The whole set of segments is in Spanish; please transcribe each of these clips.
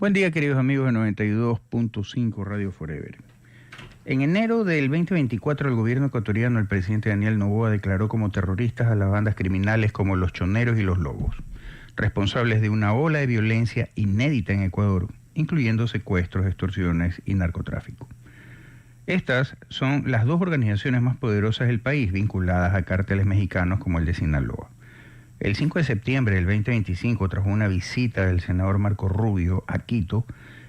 Buen día, queridos amigos de 92.5 Radio Forever. En enero del 2024, el gobierno ecuatoriano, el presidente Daniel Noboa, declaró como terroristas a las bandas criminales como los Choneros y los Lobos, responsables de una ola de violencia inédita en Ecuador, incluyendo secuestros, extorsiones y narcotráfico. Estas son las dos organizaciones más poderosas del país, vinculadas a cárteles mexicanos como el de Sinaloa. El 5 de septiembre del 2025, tras una visita del senador Marco Rubio a Quito,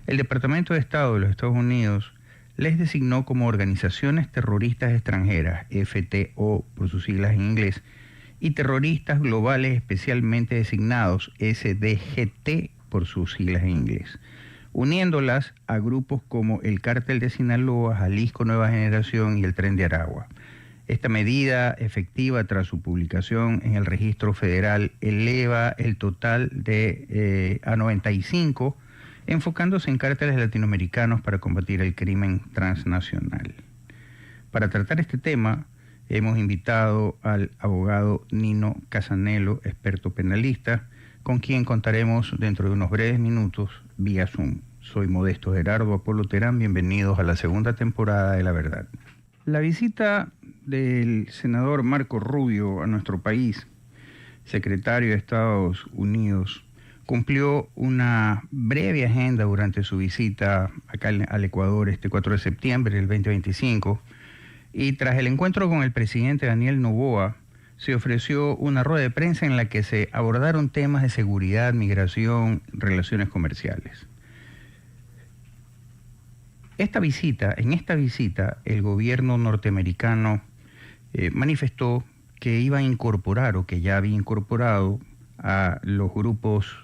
el Departamento de Estado de los Estados Unidos les designó como organizaciones terroristas extranjeras, FTO por sus siglas en inglés, y terroristas globales especialmente designados, SDGT por sus siglas en inglés, uniéndolas a grupos como el Cártel de Sinaloa, Jalisco Nueva Generación y el Tren de Aragua. Esta medida, efectiva tras su publicación en el registro federal, eleva el total a 95, enfocándose en cárteles latinoamericanos para combatir el crimen transnacional. Para tratar este tema, hemos invitado al abogado Nino Casanelo, experto penalista, con quien contaremos dentro de unos breves minutos vía Zoom. Soy Modesto Gerardo Apolo Terán, bienvenidos a la segunda temporada de La Verdad. La visita del senador Marco Rubio a nuestro país, secretario de Estados Unidos, cumplió una breve agenda durante su visita acá al Ecuador este 4 de septiembre del 2025, y tras el encuentro con el presidente Daniel Noboa, se ofreció una rueda de prensa en la que se abordaron temas de seguridad, migración, relaciones comerciales. En esta visita, el gobierno norteamericano manifestó que iba a incorporar, o que ya había incorporado, a los grupos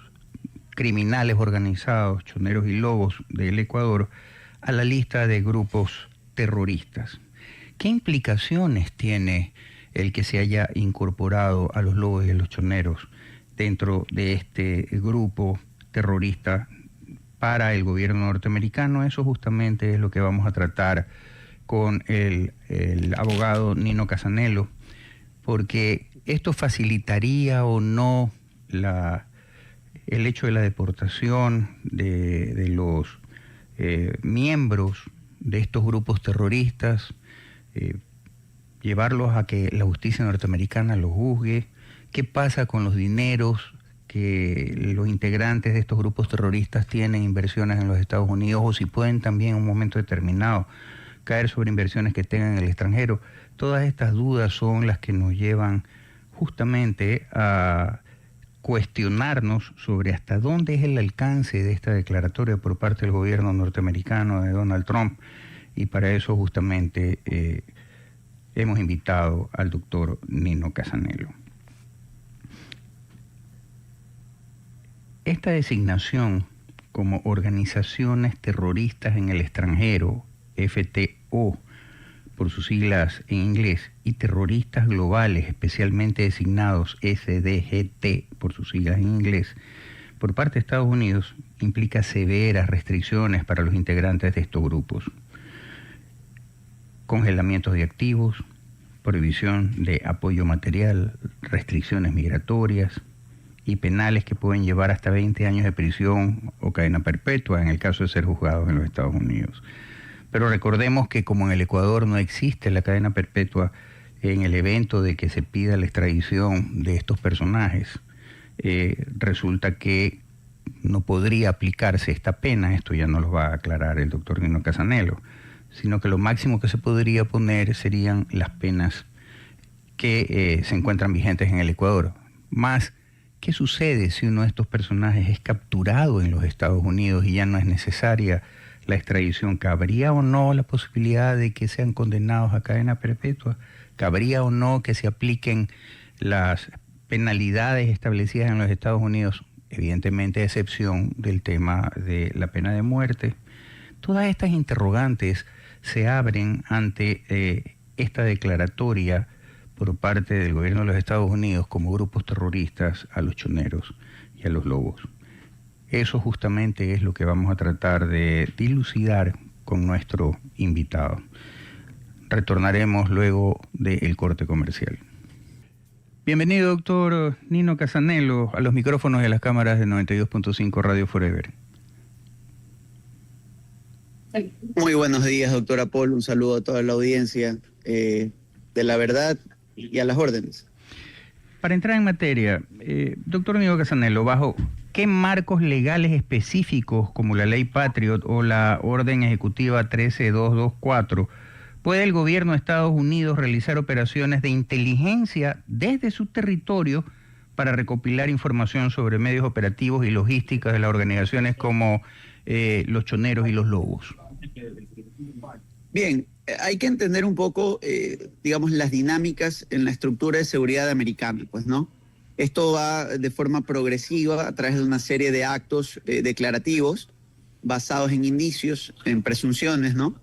criminales organizados, Choneros y Lobos del Ecuador, a la lista de grupos terroristas. ¿Qué implicaciones tiene el que se haya incorporado a los Lobos y a los Choneros dentro de este grupo terrorista para el gobierno norteamericano? Eso justamente es lo que vamos a tratar con el abogado Nino Casanelo, porque esto facilitaría o no el hecho de la deportación de los miembros de estos grupos terroristas, llevarlos a que la justicia norteamericana los juzgue. ¿Qué pasa con los dineros que los integrantes de estos grupos terroristas tienen inversiones en los Estados Unidos, o si pueden también en un momento determinado caer sobre inversiones que tengan en el extranjero? Todas estas dudas son las que nos llevan justamente a cuestionarnos sobre hasta dónde es el alcance de esta declaratoria por parte del gobierno norteamericano de Donald Trump, y para eso justamente hemos invitado al doctor Nino Casanelo. Esta designación como organizaciones terroristas en el extranjero, FTO por sus siglas en inglés, y terroristas globales especialmente designados, SDGT por sus siglas en inglés, por parte de Estados Unidos, implica severas restricciones para los integrantes de estos grupos: congelamientos de activos, prohibición de apoyo material, restricciones migratorias y penales que pueden llevar hasta 20 años de prisión o cadena perpetua en el caso de ser juzgados en los Estados Unidos. Pero recordemos que como en el Ecuador no existe la cadena perpetua en el evento de que se pida la extradición de estos personajes, resulta que no podría aplicarse esta pena. Esto ya no lo va a aclarar el doctor Nino Casanelo, sino que lo máximo que se podría poner serían las penas que se encuentran vigentes en el Ecuador. Más, ¿qué sucede si uno de estos personajes es capturado en los Estados Unidos y ya no es necesaria la extradición? ¿Cabría o no la posibilidad de que sean condenados a cadena perpetua? ¿Cabría o no que se apliquen las penalidades establecidas en los Estados Unidos? Evidentemente, a excepción del tema de la pena de muerte. Todas estas interrogantes se abren ante esta declaratoria por parte del gobierno de los Estados Unidos como grupos terroristas a los Choneros y a los Lobos. Eso justamente es lo que vamos a tratar de dilucidar con nuestro invitado. Retornaremos luego del corte comercial. Bienvenido, doctor Nino Casanelo, a los micrófonos de las cámaras de 92.5 Radio Forever. Muy buenos días, doctora Paul. Un saludo a toda la audiencia de La Verdad y a las órdenes. Para entrar en materia, doctor Nido Casanello, ¿bajo qué marcos legales específicos, como la Ley Patriot o la Orden Ejecutiva 13224, puede el gobierno de Estados Unidos realizar operaciones de inteligencia desde su territorio para recopilar información sobre medios operativos y logísticas de las organizaciones como los Choneros y los Lobos? Bien, hay que entender un poco, digamos, las dinámicas en la estructura de seguridad americana, pues, ¿no? Esto va de forma progresiva a través de una serie de actos declarativos basados en indicios, en presunciones, ¿no?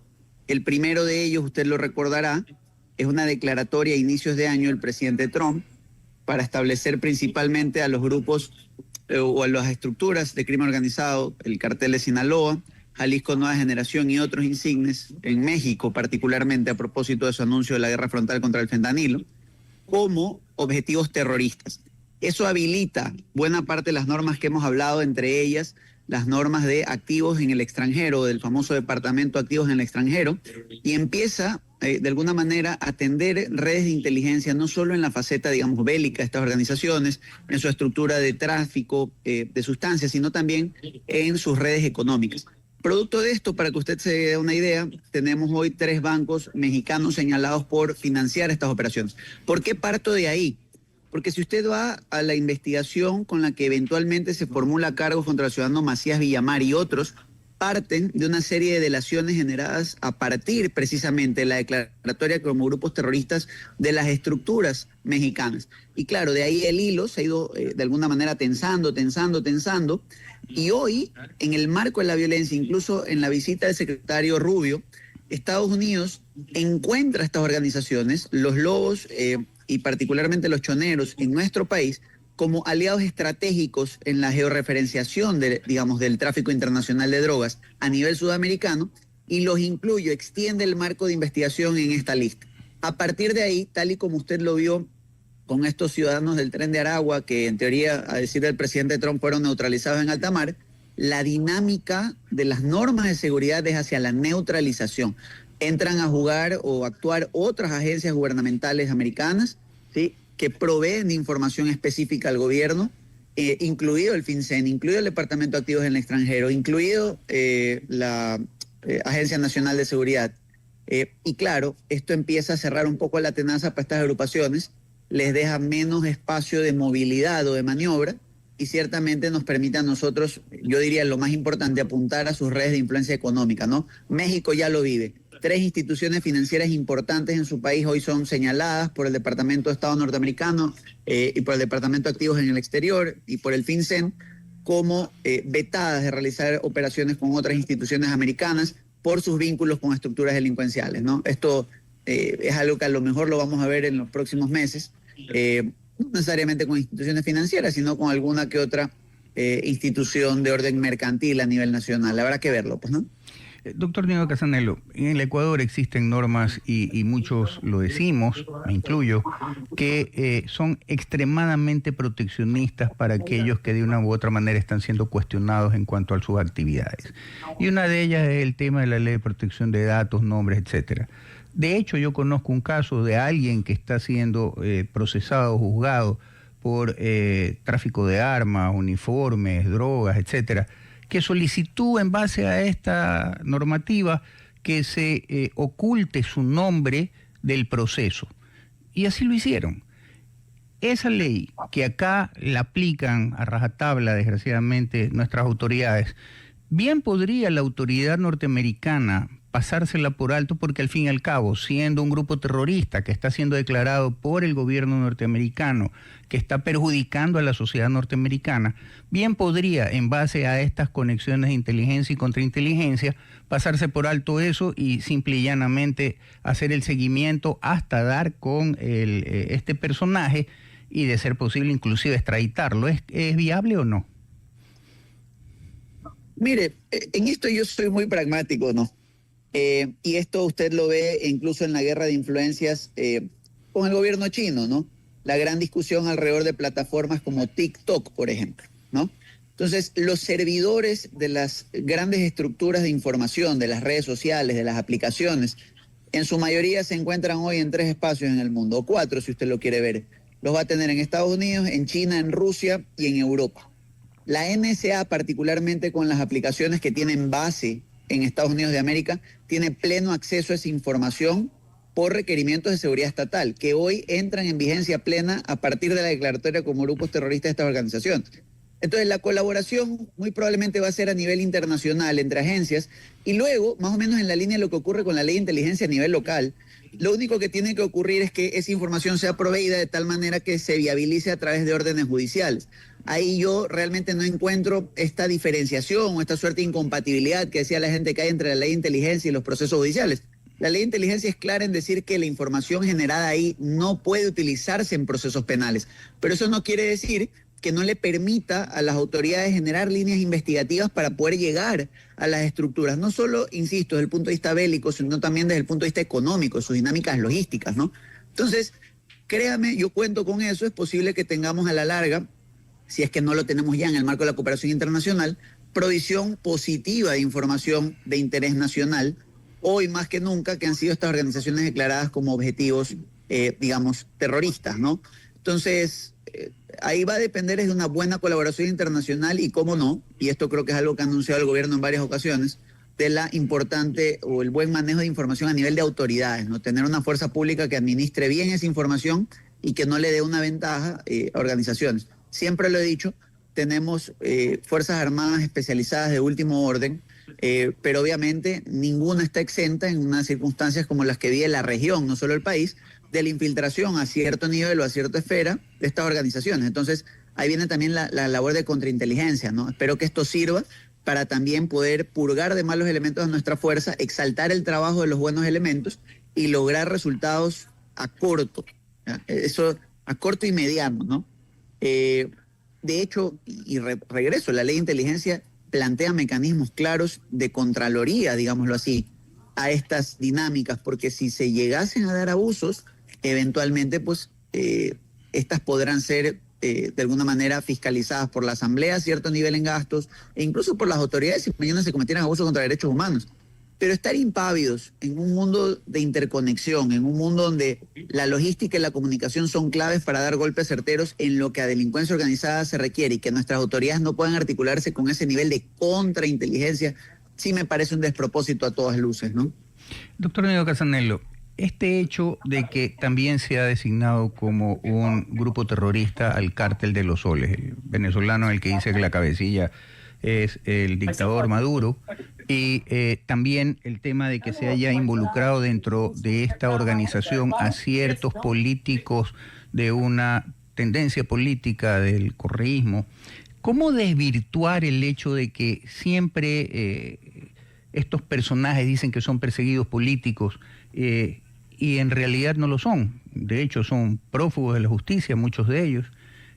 El primero de ellos, usted lo recordará, es una declaratoria a inicios de año del presidente Trump para establecer principalmente a los grupos o a las estructuras de crimen organizado, el cartel de Sinaloa, Jalisco Nueva Generación y otros insignes, en México particularmente a propósito de su anuncio de la guerra frontal contra el fentanilo, como objetivos terroristas. Eso habilita buena parte de las normas que hemos hablado, entre ellas las normas de activos en el extranjero, del famoso departamento de activos en el extranjero, y empieza de alguna manera a atender redes de inteligencia, no solo en la faceta, digamos, bélica de estas organizaciones, en su estructura de tráfico de sustancias, sino también en sus redes económicas. Producto de esto, para que usted se dé una idea, tenemos hoy 3 bancos mexicanos señalados por financiar estas operaciones. ¿Por qué parto de ahí? Porque si usted va a la investigación con la que eventualmente se formula cargos contra el ciudadano Macías Villamar y otros, parten de una serie de delaciones generadas a partir precisamente de la declaratoria como grupos terroristas de las estructuras mexicanas. Y claro, de ahí el hilo se ha ido de alguna manera tensando. Y hoy, en el marco de la violencia, incluso en la visita del secretario Rubio, Estados Unidos encuentra estas organizaciones, los Lobos y particularmente los Choneros en nuestro país, como aliados estratégicos en la georreferenciación del tráfico internacional de drogas a nivel sudamericano, y los incluye, extiende el marco de investigación en esta lista. A partir de ahí, tal y como usted lo vio con estos ciudadanos del Tren de Aragua, que en teoría, a decir del presidente Trump, fueron neutralizados en alta mar, la dinámica de las normas de seguridad es hacia la neutralización. Entran a jugar o actuar otras agencias gubernamentales americanas, ¿sí?, que proveen de información específica al gobierno, incluido el FinCEN, incluido el Departamento de Activos en el Extranjero, incluido la Agencia Nacional de Seguridad. Y claro, esto empieza a cerrar un poco la tenaza para estas agrupaciones, les deja menos espacio de movilidad o de maniobra, y ciertamente nos permite a nosotros, yo diría lo más importante, apuntar a sus redes de influencia económica, ¿no? México ya lo vive. 3 instituciones financieras importantes en su país hoy son señaladas por el Departamento de Estado norteamericano y por el Departamento de Activos en el Exterior y por el FinCEN como vetadas de realizar operaciones con otras instituciones americanas por sus vínculos con estructuras delincuenciales, ¿no? Esto es algo que a lo mejor lo vamos a ver en los próximos meses, no necesariamente con instituciones financieras, sino con alguna que otra institución de orden mercantil a nivel nacional. Habrá que verlo, pues, ¿no? Doctor Nido Casanello, en el Ecuador existen normas y muchos lo decimos, me incluyo, que son extremadamente proteccionistas para aquellos que de una u otra manera están siendo cuestionados en cuanto a sus actividades. Y una de ellas es el tema de la ley de protección de datos, nombres, etcétera. De hecho, yo conozco un caso de alguien que está siendo procesado, juzgado por tráfico de armas, uniformes, drogas, etcétera, que solicitó en base a esta normativa que se oculte su nombre del proceso. Y así lo hicieron. Esa ley que acá la aplican a rajatabla, desgraciadamente, nuestras autoridades, bien podría la autoridad norteamericana pasársela por alto porque al fin y al cabo, siendo un grupo terrorista que está siendo declarado por el gobierno norteamericano, que está perjudicando a la sociedad norteamericana, bien podría, en base a estas conexiones de inteligencia y contrainteligencia, pasarse por alto eso y simple y llanamente hacer el seguimiento hasta dar con este personaje y, de ser posible, inclusive extraditarlo. ¿Es viable o no? Mire, en esto yo soy muy pragmático, ¿no? Y esto usted lo ve incluso en la guerra de influencias con el gobierno chino, ¿no? La gran discusión alrededor de plataformas como TikTok, por ejemplo, ¿no? Entonces, los servidores de las grandes estructuras de información, de las redes sociales, de las aplicaciones, en su mayoría se encuentran hoy en 3 espacios en el mundo, o 4 si usted lo quiere ver. Los va a tener en Estados Unidos, en China, en Rusia y en Europa. La NSA, particularmente con las aplicaciones que tienen base en Estados Unidos de América, tiene pleno acceso a esa información por requerimientos de seguridad estatal, que hoy entran en vigencia plena a partir de la declaratoria como grupos terroristas de estas organizaciones. Entonces, la colaboración muy probablemente va a ser a nivel internacional entre agencias y luego, más o menos en la línea de lo que ocurre con la ley de inteligencia a nivel local, lo único que tiene que ocurrir es que esa información sea proveída de tal manera que se viabilice a través de órdenes judiciales. Ahí yo realmente no encuentro esta diferenciación o esta suerte de incompatibilidad que decía la gente que hay entre la ley de inteligencia y los procesos judiciales. La ley de inteligencia es clara en decir que la información generada ahí no puede utilizarse en procesos penales, pero eso no quiere decir que no le permita a las autoridades generar líneas investigativas para poder llegar a las estructuras, no solo, insisto, desde el punto de vista bélico, sino también desde el punto de vista económico, sus dinámicas logísticas, ¿no? Entonces, créame, yo cuento con eso, es posible que tengamos a la larga, si es que no lo tenemos ya en el marco de la cooperación internacional, provisión positiva de información de interés nacional, hoy más que nunca, que han sido estas organizaciones declaradas como objetivos, digamos, terroristas, ¿no? Entonces, ahí va a depender de una buena colaboración internacional y, cómo no, y esto creo que es algo que ha anunciado el gobierno en varias ocasiones, de la importante o el buen manejo de información a nivel de autoridades, ¿no? Tener una fuerza pública que administre bien esa información y que no le dé una ventaja a organizaciones. Siempre lo he dicho, tenemos fuerzas armadas especializadas de último orden, pero obviamente ninguna está exenta en unas circunstancias como las que vive la región, no solo el país, de la infiltración a cierto nivel o a cierta esfera de estas organizaciones. Entonces, ahí viene también la labor de contrainteligencia, ¿no? Espero que esto sirva para también poder purgar de malos elementos a nuestra fuerza, exaltar el trabajo de los buenos elementos y lograr resultados a corto, ¿ya? Eso a corto y mediano, ¿no? De hecho, regreso, la ley de inteligencia plantea mecanismos claros de contraloría, digámoslo así, a estas dinámicas, porque si se llegasen a dar abusos, eventualmente pues estas podrán ser de alguna manera fiscalizadas por la Asamblea a cierto nivel en gastos e incluso por las autoridades si mañana se cometieran abusos contra derechos humanos. Pero estar impávidos en un mundo de interconexión, en un mundo donde la logística y la comunicación son claves para dar golpes certeros en lo que a delincuencia organizada se requiere y que nuestras autoridades no puedan articularse con ese nivel de contrainteligencia, sí me parece un despropósito a todas luces, ¿no? Doctor Nilo Casanello, este hecho de que también se ha designado como un grupo terrorista al Cártel de los Soles, el venezolano el que dice que la cabecilla es el dictador Maduro, y también el tema de que se haya involucrado dentro de esta organización a ciertos políticos de una tendencia política del correísmo, ¿cómo desvirtuar el hecho de que siempre estos personajes dicen que son perseguidos políticos y en realidad no lo son? De hecho, son prófugos de la justicia, muchos de ellos.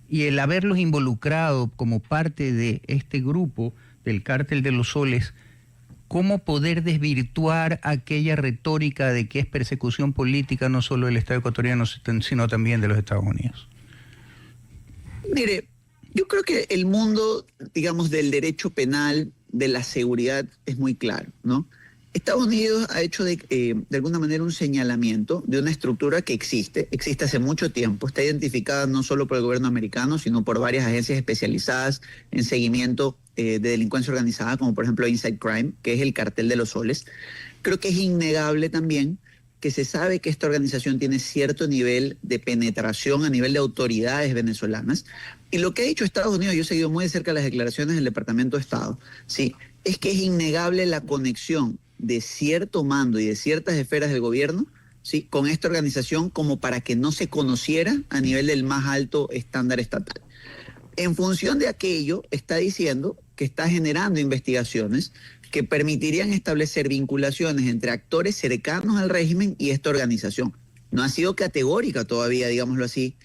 Y el haberlos involucrado como parte de este grupo del Cártel de los Soles, ¿cómo poder desvirtuar aquella retórica de que es persecución política no solo del Estado ecuatoriano, sino también de los Estados Unidos? Mire, yo creo que el mundo, digamos, del derecho penal, de la seguridad, es muy claro, ¿no? Estados Unidos ha hecho de alguna manera un señalamiento de una estructura que existe hace mucho tiempo, está identificada no solo por el gobierno americano, sino por varias agencias especializadas en seguimiento de delincuencia organizada, como por ejemplo Inside Crime, que es el Cartel de los Soles. Creo que es innegable también que se sabe que esta organización tiene cierto nivel de penetración a nivel de autoridades venezolanas. Y lo que ha dicho Estados Unidos, yo he seguido muy de cerca las declaraciones del Departamento de Estado, sí, es que es innegable la conexión de cierto mando y de ciertas esferas del gobierno, ¿sí?, con esta organización como para que no se conociera a nivel del más alto estándar estatal. En función de aquello, está diciendo que está generando investigaciones que permitirían establecer vinculaciones entre actores cercanos al régimen y esta organización. No ha sido categórica todavía, digámoslo así,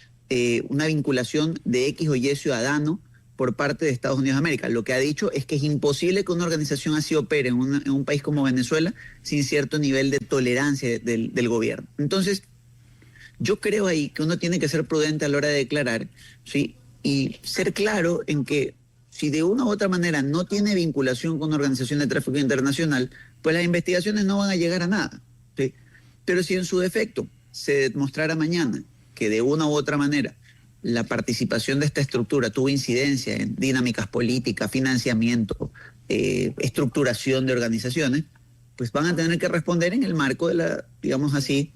una vinculación de X o Y ciudadano por parte de Estados Unidos de América. Lo que ha dicho es que es imposible que una organización así opere en un país como Venezuela sin cierto nivel de tolerancia del gobierno. Entonces, yo creo ahí que uno tiene que ser prudente a la hora de declarar, ¿sí?, y ser claro en que Si de una u otra manera no tiene vinculación con una organización de tráfico internacional, pues las investigaciones no van a llegar a nada, ¿sí? Pero si en su defecto se demostrara mañana que de una u otra manera la participación de esta estructura tuvo incidencia en dinámicas políticas, financiamiento, estructuración de organizaciones, pues van a tener que responder en el marco de la, digamos así,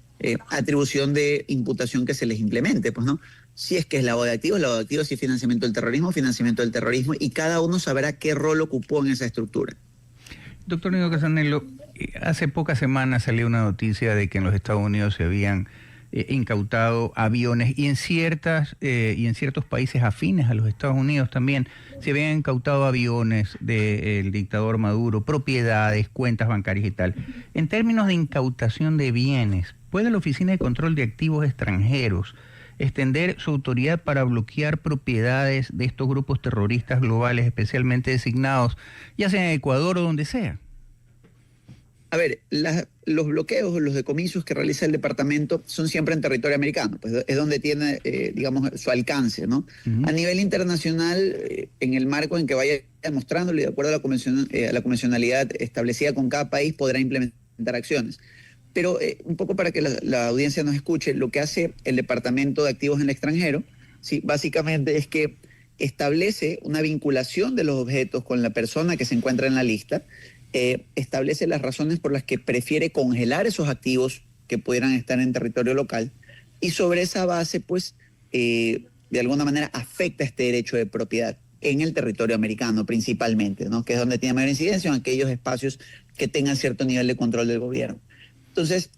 atribución de imputación que se les implemente, pues, ¿no? Si es que es lavado de activos, si es financiamiento del terrorismo, y cada uno sabrá qué rol ocupó en esa estructura. Doctor Nino Casanello, hace pocas semanas salió una noticia de que en los Estados Unidos se habían incautado aviones y en ciertos países afines a los Estados Unidos también se habían incautado aviones del dictador Maduro, propiedades, cuentas bancarias y tal. En términos de incautación de bienes, ¿puede la Oficina de Control de Activos Extranjeros extender su autoridad para bloquear propiedades de estos grupos terroristas globales especialmente designados, ya sea en Ecuador o donde sea? A ver, los bloqueos, los decomisos que realiza el departamento son siempre en territorio americano, pues es donde tiene, digamos, su alcance, ¿no? A nivel internacional, en el marco en que vaya demostrándolo y de acuerdo a la convencionalidad establecida con cada país, podrá implementar acciones. Pero un poco para que la audiencia nos escuche, lo que hace el Departamento de Activos en el Extranjero, ¿sí? Básicamente es que establece una vinculación de los objetos con la persona que se encuentra en la lista, establece las razones por las que prefiere congelar esos activos que pudieran estar en territorio local y sobre esa base, pues, de alguna manera afecta este derecho de propiedad en el territorio americano principalmente, ¿no? Que es donde tiene mayor incidencia en aquellos espacios que tengan cierto nivel de control del gobierno. Entonces,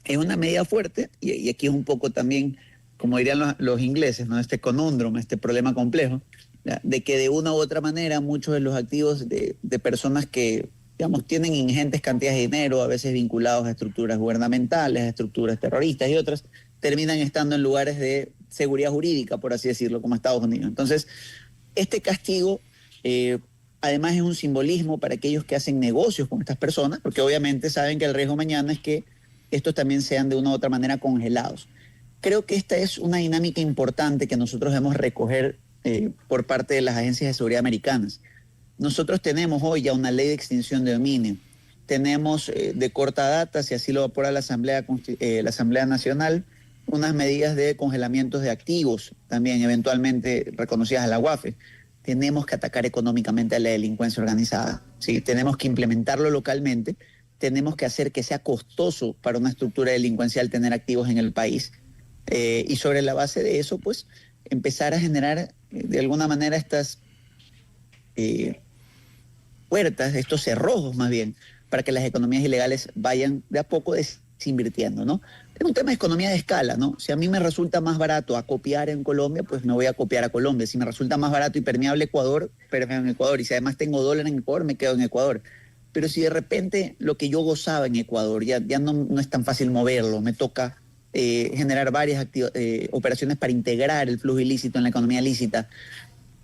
es una medida fuerte y aquí es un poco también, como dirían los ingleses, ¿no? Este conundrum, este problema complejo, ¿ya? De que de una u otra manera muchos de los activos de personas que, digamos, tienen ingentes cantidades de dinero, a veces vinculados a estructuras gubernamentales, a estructuras terroristas y otras, terminan estando en lugares de seguridad jurídica, por así decirlo, como Estados Unidos. Entonces, este castigo, además es un simbolismo para aquellos que hacen negocios con estas personas, porque obviamente saben que el riesgo mañana es que estos también sean de una u otra manera congelados. Creo que esta es una dinámica importante que nosotros debemos recoger por parte de las agencias de seguridad americanas. Nosotros tenemos hoy ya una ley de extinción de dominio. Tenemos de corta data, si así lo aprueba la Asamblea Nacional, unas medidas de congelamientos de activos, también eventualmente reconocidas a la UAFE. Tenemos que atacar económicamente a la delincuencia organizada, ¿sí? Tenemos que implementarlo localmente, tenemos que hacer que sea costoso para una estructura delincuencial tener activos en el país. Y sobre la base de eso, pues, empezar a generar de alguna manera estas puertas, estos cerrojos más bien, para que las economías ilegales vayan de a poco desinvirtiendo, ¿no? Es un tema de economía de escala, ¿no? Si a mí me resulta más barato acopiar en Colombia, pues me voy a acopiar a Colombia. Si me resulta más barato y permeable Ecuador, permeo en Ecuador. Y si además tengo dólar en Ecuador, me quedo en Ecuador. Pero si de repente lo que yo gozaba en Ecuador ya no es tan fácil moverlo, me toca generar varias operaciones para integrar el flujo ilícito en la economía lícita,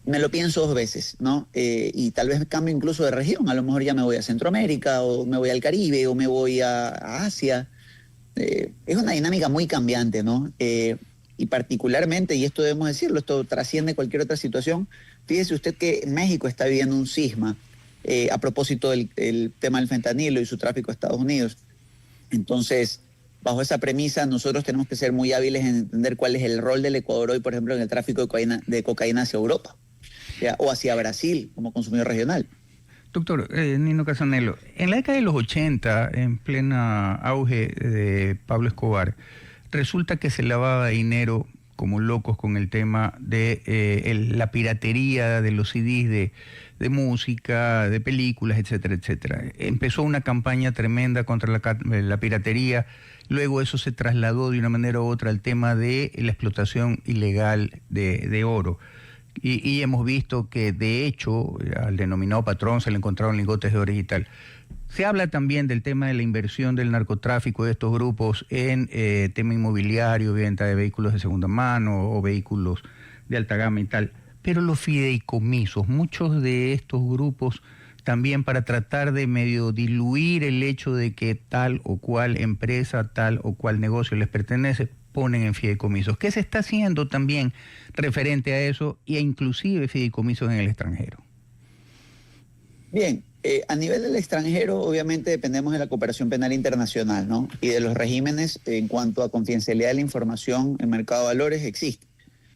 me lo pienso dos veces, ¿no? Y tal vez cambio incluso de región. A lo mejor ya me voy a Centroamérica, o me voy al Caribe, o me voy a Asia. Es una dinámica muy cambiante, ¿no? Y particularmente, y esto debemos decirlo, esto trasciende cualquier otra situación. Fíjese usted que México está viviendo un cisma a propósito del tema del fentanilo y su tráfico a Estados Unidos. Entonces, bajo esa premisa, nosotros tenemos que ser muy hábiles en entender cuál es el rol del Ecuador hoy, por ejemplo, en el tráfico de cocaína hacia Europa, ¿ya? O hacia Brasil como consumidor regional. Doctor Nino Casanello, en la década de los 80, en plena auge de Pablo Escobar, resulta que se lavaba dinero como locos con el tema de la piratería de los CDs de música, de películas, etcétera, etcétera. Empezó una campaña tremenda contra la piratería, luego eso se trasladó de una manera u otra al tema de la explotación ilegal de oro. Y hemos visto que, de hecho, al denominado patrón se le encontraron lingotes de oro y tal. Se habla también del tema de la inversión del narcotráfico de estos grupos en tema inmobiliario, venta de vehículos de segunda mano o vehículos de alta gama y tal. Pero los fideicomisos, muchos de estos grupos también para tratar de medio diluir el hecho de que tal o cual empresa, tal o cual negocio les pertenece, ponen en fideicomisos. ¿Qué se está haciendo también referente a eso e inclusive fideicomisos en el extranjero? Bien, a nivel del extranjero, obviamente dependemos de la cooperación penal internacional, ¿no? Y de los regímenes en cuanto a confidencialidad de la información en mercado de valores existe.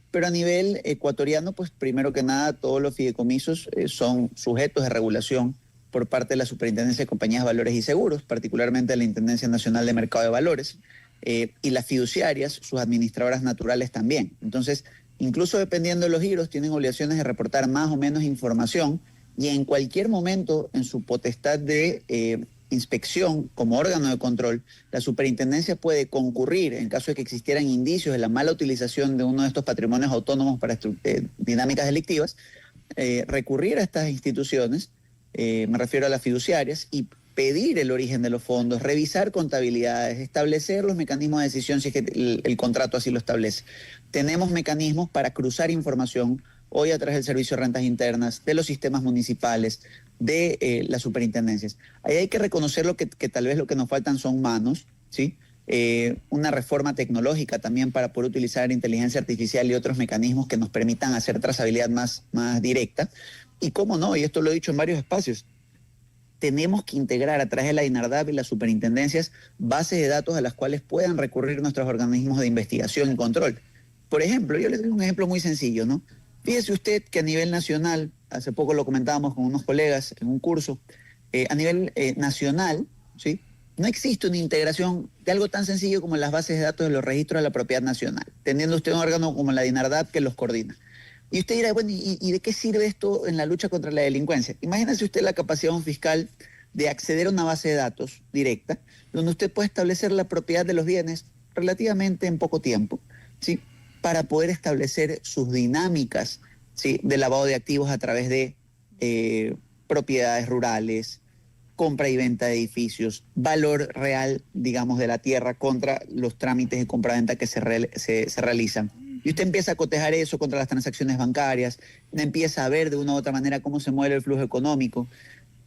Pero a nivel ecuatoriano, pues primero que nada, todos los fideicomisos son sujetos de regulación por parte de la Superintendencia de Compañías de Valores y Seguros, particularmente la Intendencia Nacional de Mercado de Valores, y las fiduciarias, sus administradoras naturales también. Entonces, incluso dependiendo de los giros, tienen obligaciones de reportar más o menos información y en cualquier momento, en su potestad de inspección como órgano de control, la superintendencia puede concurrir en caso de que existieran indicios de la mala utilización de uno de estos patrimonios autónomos para dinámicas delictivas, recurrir a estas instituciones, me refiero a las fiduciarias, y pedir el origen de los fondos, revisar contabilidades, establecer los mecanismos de decisión si es que el contrato así lo establece. Tenemos mecanismos para cruzar información hoy a través del Servicio de Rentas Internas, de los sistemas municipales, de las superintendencias. Ahí hay que reconocer que tal vez lo que nos faltan son manos, ¿sí? Una reforma tecnológica también para poder utilizar inteligencia artificial y otros mecanismos que nos permitan hacer trazabilidad más directa. Y cómo no, y esto lo he dicho en varios espacios, tenemos que integrar a través de la INARDAP y las superintendencias bases de datos a las cuales puedan recurrir nuestros organismos de investigación y control. Por ejemplo, yo les doy un ejemplo muy sencillo, ¿no? Fíjese usted que a nivel nacional, hace poco lo comentábamos con unos colegas en un curso, a nivel nacional, ¿sí?, no existe una integración de algo tan sencillo como las bases de datos de los registros de la propiedad nacional, teniendo usted un órgano como la INARDAP que los coordina. Y usted dirá, bueno, ¿y de qué sirve esto en la lucha contra la delincuencia? Imagínese usted la capacidad de un fiscal de acceder a una base de datos directa, donde usted puede establecer la propiedad de los bienes relativamente en poco tiempo, ¿sí?, para poder establecer sus dinámicas, ¿sí?, de lavado de activos a través de propiedades rurales, compra y venta de edificios, valor real, digamos, de la tierra contra los trámites de compra-venta que se realizan. Y usted empieza a cotejar eso contra las transacciones bancarias, empieza a ver de una u otra manera cómo se mueve el flujo económico.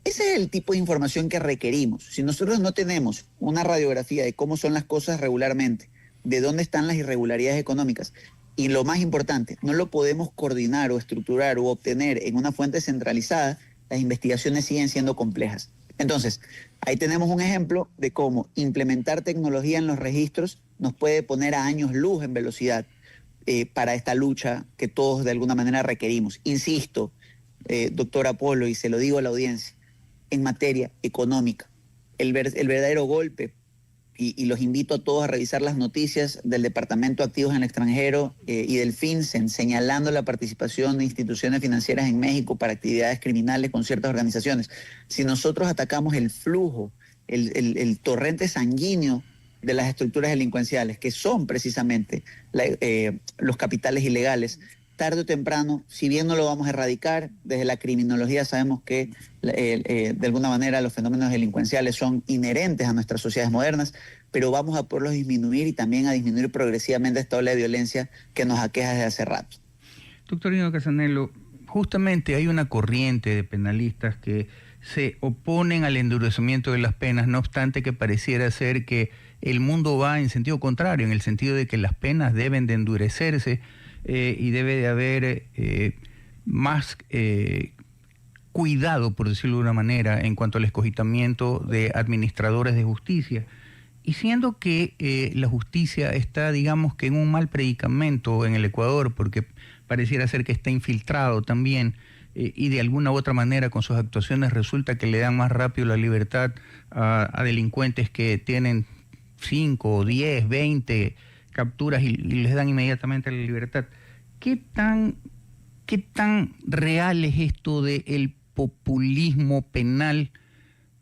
Ese es el tipo de información que requerimos. Si nosotros no tenemos una radiografía de cómo son las cosas regularmente, de dónde están las irregularidades económicas, y lo más importante, no lo podemos coordinar o estructurar o obtener en una fuente centralizada, las investigaciones siguen siendo complejas. Entonces, ahí tenemos un ejemplo de cómo implementar tecnología en los registros nos puede poner a años luz en velocidad para esta lucha que todos de alguna manera requerimos. Insisto, doctor Apolo, y se lo digo a la audiencia, en materia económica, el verdadero golpe, y los invito a todos a revisar las noticias del Departamento de Activos en el Extranjero y del FinCEN, señalando la participación de instituciones financieras en México para actividades criminales con ciertas organizaciones. Si nosotros atacamos el flujo, el torrente sanguíneo de las estructuras delincuenciales, que son precisamente los capitales ilegales, tarde o temprano, si bien no lo vamos a erradicar, desde la criminología sabemos que de alguna manera los fenómenos delincuenciales son inherentes a nuestras sociedades modernas, pero vamos a poderlos disminuir y también a disminuir progresivamente esta ola de violencia que nos aqueja desde hace rato. Doctor Nino Casanello, justamente hay una corriente de penalistas que se oponen al endurecimiento de las penas, no obstante que pareciera ser que el mundo va en sentido contrario, en el sentido de que las penas deben de endurecerse, y debe de haber más cuidado, por decirlo de una manera, en cuanto al escogitamiento de administradores de justicia. Y siendo que la justicia está, digamos, que en un mal predicamento en el Ecuador, porque pareciera ser que está infiltrado también, y de alguna u otra manera con sus actuaciones resulta que le dan más rápido la libertad a delincuentes que tienen 5, 10, 20 capturas y les dan inmediatamente la libertad. ¿Qué tan real es esto del populismo penal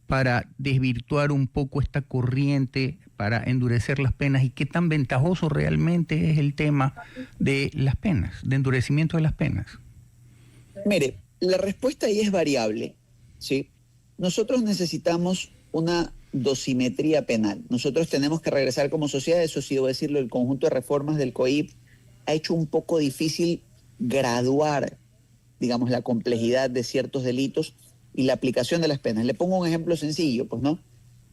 para desvirtuar un poco esta corriente, para endurecer las penas? ¿Y qué tan ventajoso realmente es el tema de las penas, de endurecimiento de las penas? Mire, la respuesta ahí es variable, ¿sí? Nosotros necesitamos una dosimetría penal. Nosotros tenemos que regresar como sociedad, eso sí debo decirlo, el conjunto de reformas del COIP ha hecho un poco difícil graduar, digamos, la complejidad de ciertos delitos y la aplicación de las penas. Le pongo un ejemplo sencillo, pues, ¿no?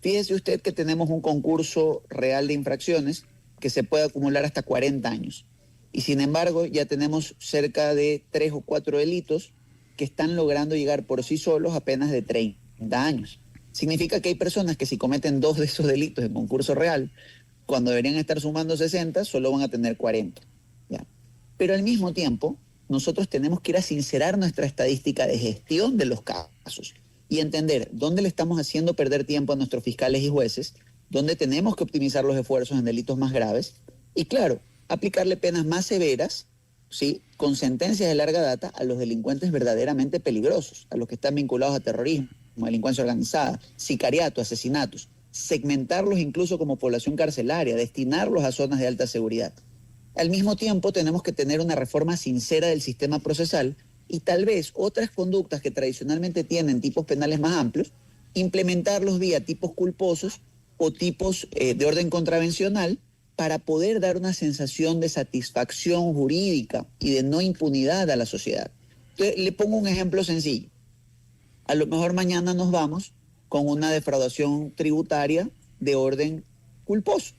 Fíjese usted que tenemos un concurso real de infracciones que se puede acumular hasta 40 años. Y sin embargo, ya tenemos cerca de 3 o 4 delitos que están logrando llegar por sí solos a penas de 30 años. Significa que hay personas que si cometen 2 de esos delitos en concurso real, cuando deberían estar sumando 60, solo van a tener 40. ¿Ya? Pero al mismo tiempo, nosotros tenemos que ir a sincerar nuestra estadística de gestión de los casos y entender dónde le estamos haciendo perder tiempo a nuestros fiscales y jueces, dónde tenemos que optimizar los esfuerzos en delitos más graves y, claro, aplicarle penas más severas, ¿sí?, con sentencias de larga data a los delincuentes verdaderamente peligrosos, a los que están vinculados a terrorismo, delincuencia organizada, sicariato, asesinatos, segmentarlos incluso como población carcelaria, destinarlos a zonas de alta seguridad. Al mismo tiempo tenemos que tener una reforma sincera del sistema procesal y tal vez otras conductas que tradicionalmente tienen tipos penales más amplios, implementarlos vía tipos culposos o tipos de orden contravencional para poder dar una sensación de satisfacción jurídica y de no impunidad a la sociedad. Entonces, le pongo un ejemplo sencillo. A lo mejor mañana nos vamos con una defraudación tributaria de orden culposo,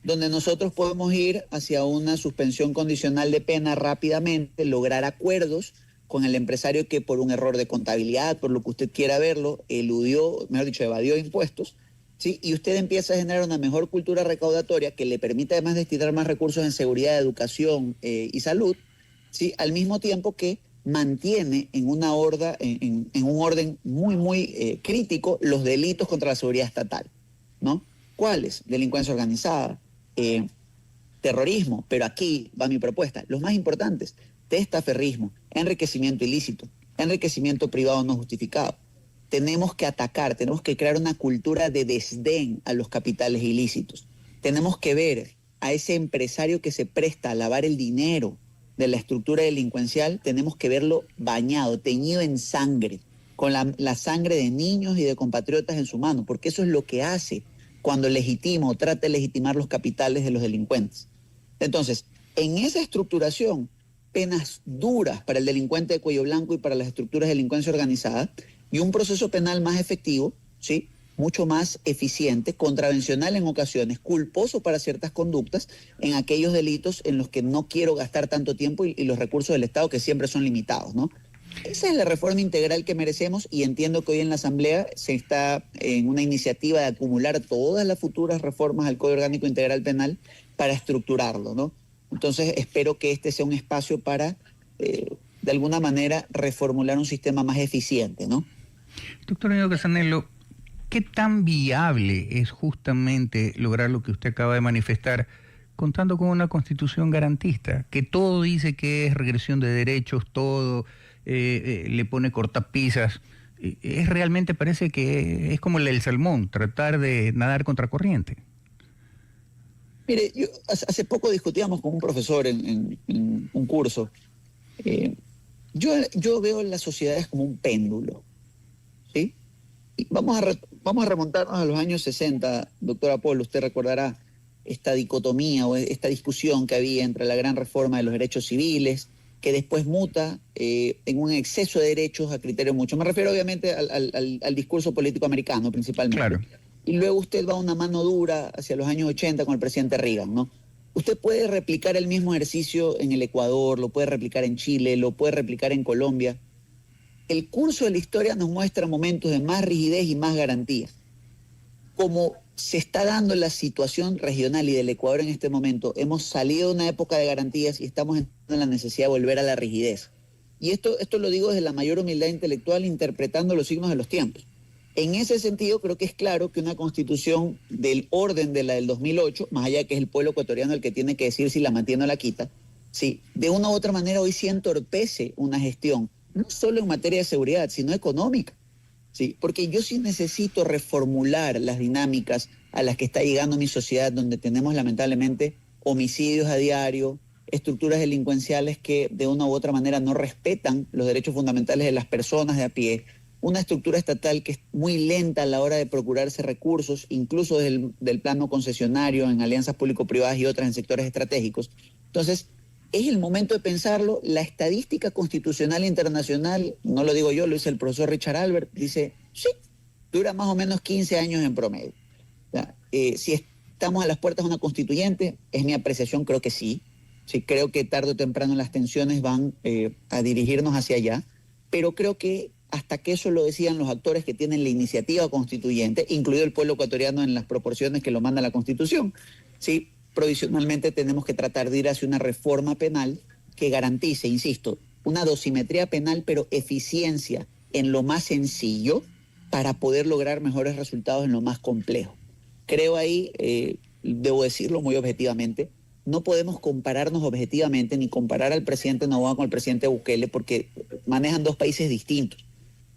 donde nosotros podemos ir hacia una suspensión condicional de pena rápidamente, lograr acuerdos con el empresario que por un error de contabilidad, por lo que usted quiera verlo, eludió, mejor dicho, evadió impuestos, ¿sí? Y usted empieza a generar una mejor cultura recaudatoria que le permite además destinar más recursos en seguridad, educación y salud, ¿sí?, al mismo tiempo que mantiene en un orden muy crítico los delitos contra la seguridad estatal, ¿no? ¿Cuáles? Delincuencia organizada, terrorismo, pero aquí va mi propuesta. Los más importantes: testaferrismo, enriquecimiento ilícito, enriquecimiento privado no justificado. Tenemos que atacar, tenemos que crear una cultura de desdén a los capitales ilícitos. Tenemos que ver a ese empresario que se presta a lavar el dinero de la estructura delincuencial, tenemos que verlo bañado, teñido en sangre, con la sangre de niños y de compatriotas en su mano, porque eso es lo que hace cuando legitima o trata de legitimar los capitales de los delincuentes. Entonces, en esa estructuración, penas duras para el delincuente de cuello blanco y para las estructuras de delincuencia organizada, y un proceso penal más efectivo, ¿sí?, mucho más eficiente, contravencional en ocasiones, culposo para ciertas conductas, en aquellos delitos en los que no quiero gastar tanto tiempo y los recursos del Estado que siempre son limitados, ¿no? Esa es la reforma integral que merecemos y entiendo que hoy en la Asamblea se está en una iniciativa de acumular todas las futuras reformas al Código Orgánico Integral Penal para estructurarlo, ¿no? Entonces espero que este sea un espacio para, de alguna manera, reformular un sistema más eficiente, ¿no? Doctor Iñigo Casanello, ¿qué tan viable es justamente lograr lo que usted acaba de manifestar contando con una constitución garantista, que todo dice que es regresión de derechos, todo le pone cortapisas? Es realmente, parece que es como el salmón, tratar de nadar contra corriente. Mire, yo hace poco discutíamos con un profesor en un curso. Yo veo las sociedades como un péndulo, ¿sí? Y vamos a remontarnos a los años 60, doctora Polo. Usted recordará esta dicotomía o esta discusión que había entre la gran reforma de los derechos civiles, que después muta en un exceso de derechos a criterio mucho. Me refiero obviamente al discurso político americano principalmente. Claro. Y luego usted va a una mano dura hacia los años 80 con el presidente Reagan, ¿no? Usted puede replicar el mismo ejercicio en el Ecuador, lo puede replicar en Chile, lo puede replicar en Colombia. El curso de la historia nos muestra momentos de más rigidez y más garantías. Como se está dando la situación regional y del Ecuador en este momento, hemos salido de una época de garantías y estamos en la necesidad de volver a la rigidez. Y esto lo digo desde la mayor humildad intelectual, interpretando los signos de los tiempos. En ese sentido, creo que es claro que una constitución del orden de la del 2008, más allá de que es el pueblo ecuatoriano el que tiene que decir si la mantiene o la quita, sí, de una u otra manera hoy sí entorpece una gestión, no solo en materia de seguridad, sino económica. Sí, porque yo sí necesito reformular las dinámicas a las que está llegando mi sociedad, donde tenemos lamentablemente homicidios a diario, estructuras delincuenciales que de una u otra manera no respetan los derechos fundamentales de las personas de a pie, una estructura estatal que es muy lenta a la hora de procurarse recursos, incluso del plano concesionario, en alianzas público-privadas y otras en sectores estratégicos. Entonces, es el momento de pensarlo. La estadística constitucional internacional, no lo digo yo, lo dice el profesor Richard Albert, dice, sí, dura más o menos 15 años en promedio. Si estamos a las puertas de una constituyente, es mi apreciación, creo que sí. Sí, creo que tarde o temprano las tensiones van a dirigirnos hacia allá. pero creo que hasta que eso lo decían los actores que tienen la iniciativa constituyente, incluido el pueblo ecuatoriano en las proporciones que lo manda la Constitución, ¿sí? Provisionalmente tenemos que tratar de ir hacia una reforma penal que garantice, insisto, una dosimetría penal, pero eficiencia en lo más sencillo para poder lograr mejores resultados en lo más complejo. Creo ahí, debo decirlo muy objetivamente, no podemos compararnos objetivamente ni comparar al presidente Noboa con el presidente Bukele porque manejan dos países distintos.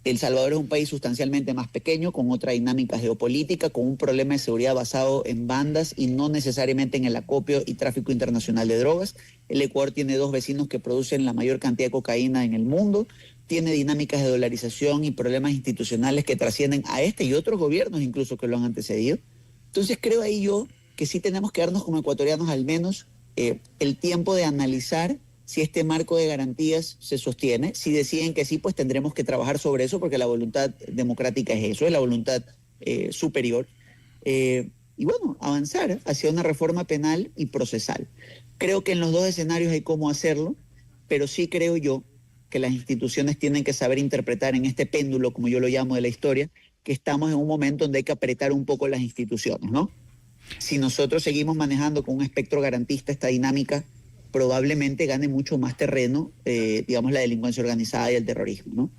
El Salvador es un país sustancialmente más pequeño, con otra dinámica geopolítica, con un problema de seguridad basado en bandas y no necesariamente en el acopio y tráfico internacional de drogas. El Ecuador tiene dos vecinos que producen la mayor cantidad de cocaína en el mundo, tiene dinámicas de dolarización y problemas institucionales que trascienden a este y otros gobiernos incluso que lo han antecedido. Entonces creo ahí yo que sí tenemos que darnos como ecuatorianos al menos el tiempo de analizar si este marco de garantías se sostiene. Si deciden que sí, pues tendremos que trabajar sobre eso porque la voluntad democrática es eso, es la voluntad superior. Y bueno, avanzar hacia una reforma penal y procesal. Creo que en los dos escenarios hay cómo hacerlo, pero sí creo yo que las instituciones tienen que saber interpretar en este péndulo, como yo lo llamo, de la historia, que estamos en un momento donde hay que apretar un poco las instituciones, ¿no? Si nosotros seguimos manejando con un espectro garantista esta dinámica, probablemente gane mucho más terreno, digamos, la delincuencia organizada y el terrorismo, ¿no?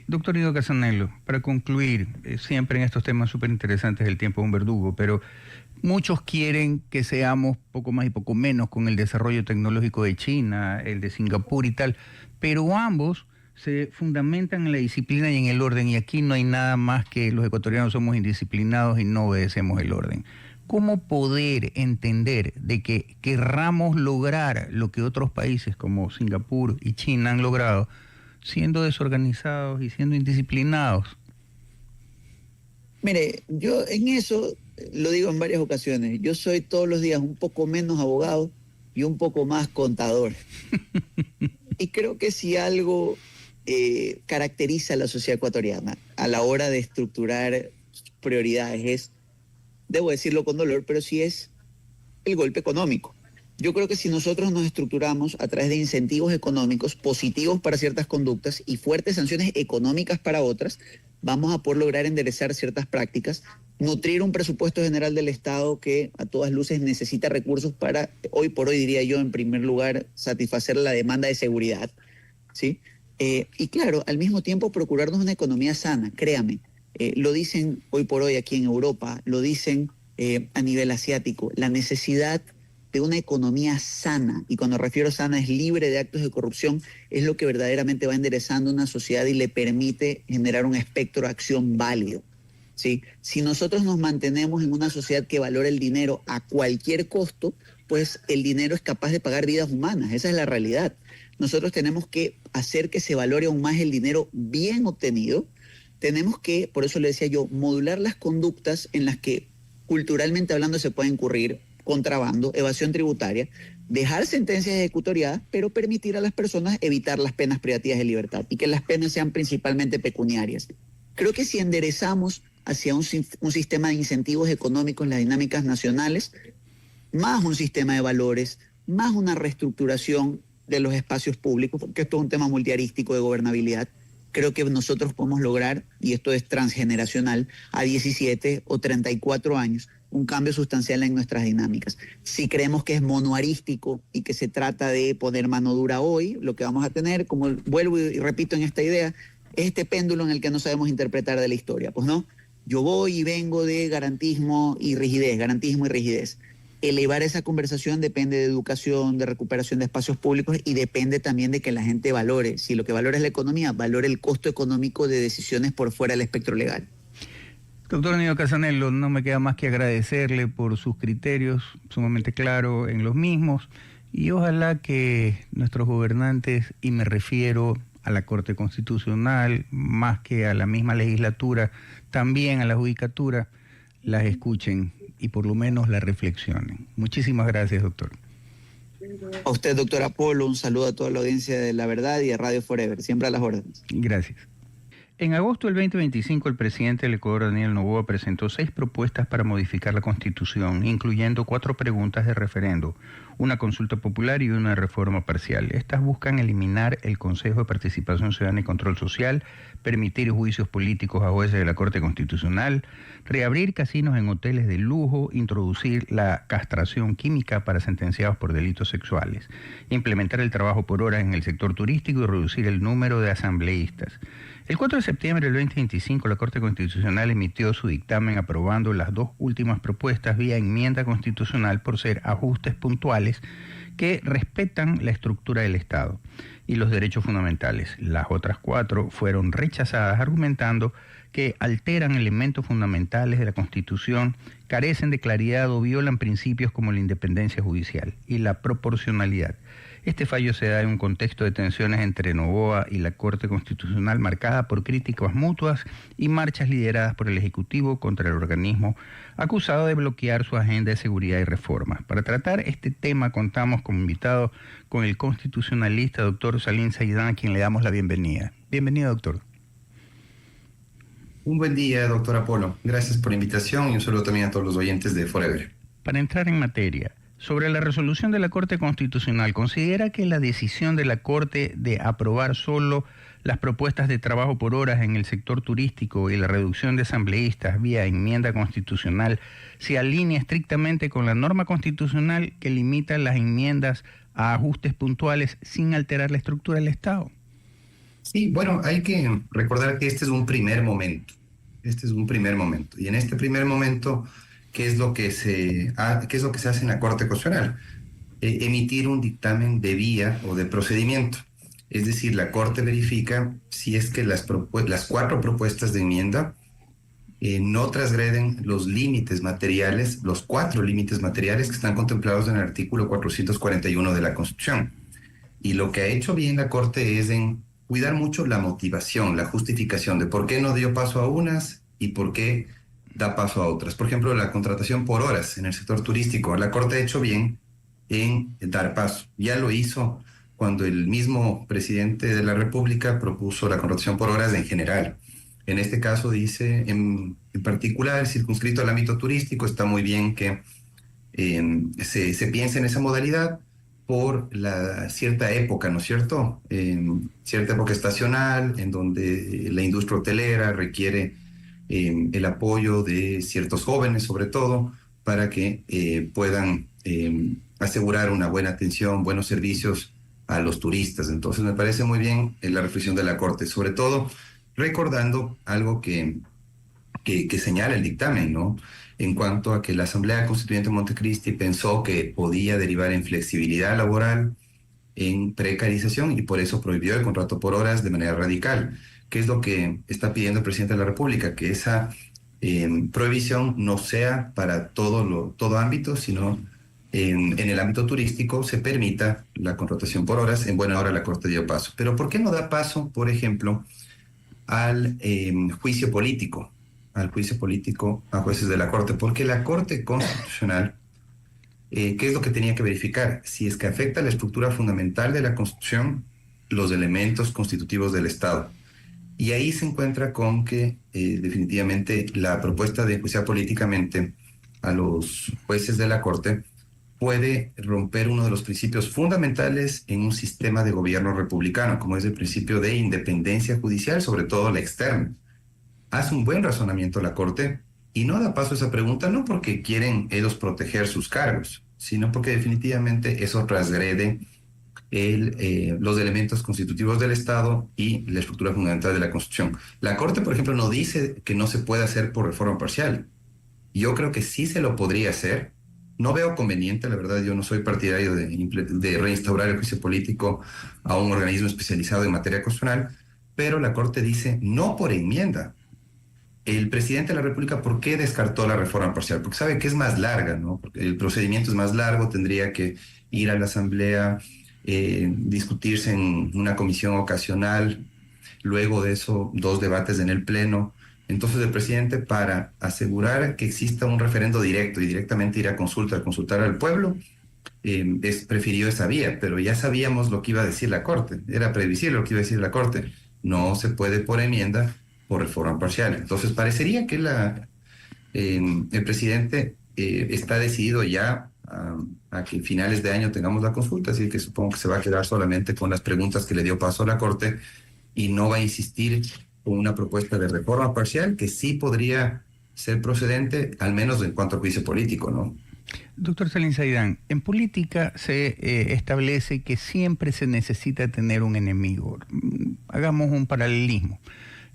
Doctor Ido Casanello, para concluir, siempre en estos temas súper interesantes el tiempo es un verdugo, pero muchos quieren que seamos poco más y poco menos con el desarrollo tecnológico de China, el de Singapur y tal, pero ambos se fundamentan en la disciplina y en el orden, y aquí no hay nada más que los ecuatorianos somos indisciplinados y no obedecemos el orden. ¿Cómo poder entender de que querramos lograr lo que otros países como Singapur y China han logrado, siendo desorganizados y siendo indisciplinados? Mire, yo en eso lo digo en varias ocasiones. Yo soy todos los días un poco menos abogado y un poco más contador. Y creo que si algo caracteriza a la sociedad ecuatoriana a la hora de estructurar prioridades es, debo decirlo con dolor, pero sí es el golpe económico. Yo creo que si nosotros nos estructuramos a través de incentivos económicos positivos para ciertas conductas y fuertes sanciones económicas para otras, vamos a poder lograr enderezar ciertas prácticas, nutrir un presupuesto general del Estado que a todas luces necesita recursos para, hoy por hoy diría yo, en primer lugar, satisfacer la demanda de seguridad, ¿sí? Y claro, al mismo tiempo procurarnos una economía sana, créame. Lo dicen hoy por hoy aquí en Europa, lo dicen a nivel asiático, la necesidad de una economía sana, y cuando refiero sana es libre de actos de corrupción, es lo que verdaderamente va enderezando una sociedad y le permite generar un espectro de acción válido, ¿sí? Si nosotros nos mantenemos en una sociedad que valora el dinero a cualquier costo, pues el dinero es capaz de pagar vidas humanas, esa es la realidad. Nosotros tenemos que hacer que se valore aún más el dinero bien obtenido. Tenemos que, por eso le decía yo, modular las conductas en las que culturalmente hablando se puede incurrir: contrabando, evasión tributaria, dejar sentencias ejecutoriadas, pero permitir a las personas evitar las penas privativas de libertad y que las penas sean principalmente pecuniarias. Creo que si enderezamos hacia un sistema de incentivos económicos en las dinámicas nacionales, más un sistema de valores, más una reestructuración de los espacios públicos, porque esto es un tema multiarístico de gobernabilidad, creo que nosotros podemos lograr, y esto es transgeneracional, a 17 o 34 años, un cambio sustancial en nuestras dinámicas. Si creemos que es monoarístico y que se trata de poner mano dura hoy, lo que vamos a tener, como vuelvo y repito en esta idea, es este péndulo en el que no sabemos interpretar de la historia. Pues no, yo voy y vengo de garantismo y rigidez. Elevar esa conversación depende de educación, de recuperación de espacios públicos y depende también de que la gente valore. Si lo que valora es la economía, valore el costo económico de decisiones por fuera del espectro legal. Doctor Ido Casanello, no me queda más que agradecerle por sus criterios, sumamente claros en los mismos, y ojalá que nuestros gobernantes, y me refiero a la Corte Constitucional, más que a la misma legislatura, también a la judicatura, las escuchen y por lo menos la reflexionen. Muchísimas gracias, doctor. A usted, doctor Apolo, un saludo a toda la audiencia de La Verdad y de Radio Forever, siempre a las órdenes. Gracias. En agosto del 2025, el presidente del Ecuador, Daniel Noboa, presentó 6 propuestas para modificar la Constitución, incluyendo 4 preguntas de referendo, una consulta popular y una reforma parcial. Estas buscan eliminar el Consejo de Participación Ciudadana y Control Social, permitir juicios políticos a jueces de la Corte Constitucional, reabrir casinos en hoteles de lujo, introducir la castración química para sentenciados por delitos sexuales, implementar el trabajo por horas en el sector turístico y reducir el número de asambleístas. El 4 de septiembre del 2025, la Corte Constitucional emitió su dictamen aprobando las 2 últimas propuestas vía enmienda constitucional por ser ajustes puntuales que respetan la estructura del Estado y los derechos fundamentales. Las otras 4 fueron rechazadas argumentando que alteran elementos fundamentales de la Constitución, carecen de claridad o violan principios como la independencia judicial y la proporcionalidad. Este fallo se da en un contexto de tensiones entre Noboa y la Corte Constitucional marcada por críticas mutuas y marchas lideradas por el Ejecutivo contra el organismo acusado de bloquear su agenda de seguridad y reformas. Para tratar este tema contamos como invitado con el constitucionalista doctor Salim Saidán, a quien le damos la bienvenida. Bienvenido, doctor. Un buen día, doctor Apolo. Gracias por la invitación y un saludo también a todos los oyentes de Forever. Para entrar en materia, sobre la resolución de la Corte Constitucional, ¿considera que la decisión de la Corte de aprobar solo las propuestas de trabajo por horas en el sector turístico y la reducción de asambleístas vía enmienda constitucional se alinea estrictamente con la norma constitucional que limita las enmiendas a ajustes puntuales sin alterar la estructura del Estado? Sí, bueno, hay que recordar que este es un primer momento. Este es un primer momento. Y en este primer momento, ¿qué es lo que se hace en la Corte Constitucional? Emitir un dictamen de vía o de procedimiento. Es decir, la Corte verifica si es que las 4 propuestas de enmienda no transgreden los límites materiales, los 4 límites materiales que están contemplados en el artículo 441 de la Constitución. Y lo que ha hecho bien la Corte es en cuidar mucho la motivación, la justificación de por qué no dio paso a unas y por qué da paso a otras. Por ejemplo, la contratación por horas en el sector turístico. La Corte ha hecho bien en dar paso. Ya lo hizo cuando el mismo presidente de la República propuso la contratación por horas en general. En este caso dice, en particular, circunscrito al ámbito turístico, está muy bien que se piense en esa modalidad por la cierta época, ¿no es cierto? Cierta época estacional, en donde la industria hotelera requiere el apoyo de ciertos jóvenes, sobre todo, para que puedan asegurar una buena atención, buenos servicios a los turistas. Entonces me parece muy bien la reflexión de la Corte, sobre todo recordando algo que señala el dictamen, ¿no? En cuanto a que la Asamblea Constituyente de Montecristi pensó que podía derivar en flexibilidad laboral, en precarización, y por eso prohibió el contrato por horas de manera radical. ¿Qué es lo que está pidiendo el presidente de la República? Que esa prohibición no sea para todo ámbito, sino en el ámbito turístico se permita la contratación por horas. En buena hora la Corte dio paso. Pero ¿por qué no da paso, por ejemplo, al juicio político? Al juicio político a jueces de la Corte, porque la Corte Constitucional, ¿qué es lo que tenía que verificar? Si es que afecta la estructura fundamental de la Constitución, los elementos constitutivos del Estado. Y ahí se encuentra con que definitivamente la propuesta de enjuiciar políticamente a los jueces de la Corte puede romper uno de los principios fundamentales en un sistema de gobierno republicano, como es el principio de independencia judicial, sobre todo la externa. Hace un buen razonamiento la Corte y no da paso a esa pregunta, no porque quieren ellos proteger sus cargos, sino porque definitivamente eso transgrede los elementos constitutivos del Estado y la estructura fundamental de la Constitución. La Corte, por ejemplo, no dice que no se puede hacer por reforma parcial. Yo creo que sí se lo podría hacer. No veo conveniente, la verdad, yo no soy partidario de reinstaurar el juicio político a un organismo especializado en materia constitucional, pero la Corte dice no por enmienda. El presidente de la República, ¿por qué descartó la reforma parcial? Porque sabe que es más larga, ¿no? Porque el procedimiento es más largo, tendría que ir a la Asamblea, discutirse en una comisión ocasional, luego de eso 2 debates en el Pleno. Entonces el presidente, para asegurar que exista un referendo directo y directamente ir a consultar al pueblo, prefirió esa vía, pero ya sabíamos lo que iba a decir la Corte, era previsible lo que iba a decir la Corte. No se puede por enmienda por reforma parcial. Entonces, parecería que el presidente está decidido ya a que en finales de año tengamos la consulta, así que supongo que se va a quedar solamente con las preguntas que le dio paso a la Corte y no va a insistir con una propuesta de reforma parcial que sí podría ser procedente, al menos en cuanto a juicio político, ¿no? Doctor Salim Saidán, en política se establece que siempre se necesita tener un enemigo. Hagamos un paralelismo.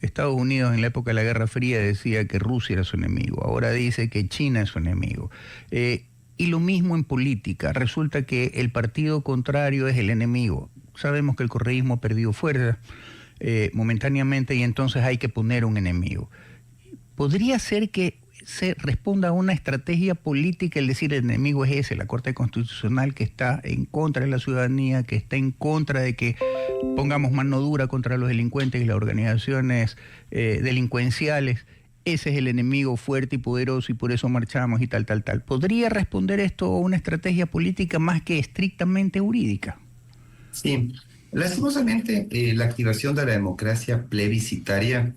Estados Unidos en la época de la Guerra Fría decía que Rusia era su enemigo, ahora dice que China es su enemigo. Y lo mismo en política, resulta que el partido contrario es el enemigo. Sabemos que el correísmo ha perdido fuerza momentáneamente y entonces hay que poner un enemigo. ¿Podría ser que se responda a una estrategia política el decir el enemigo es ese, la Corte Constitucional que está en contra de la ciudadanía, que está en contra de que pongamos mano dura contra los delincuentes y las organizaciones delincuenciales? Ese es el enemigo fuerte y poderoso y por eso marchamos y tal? ¿Podría responder esto a una estrategia política más que estrictamente jurídica? Sí, lastimosamente la activación de la democracia plebiscitaria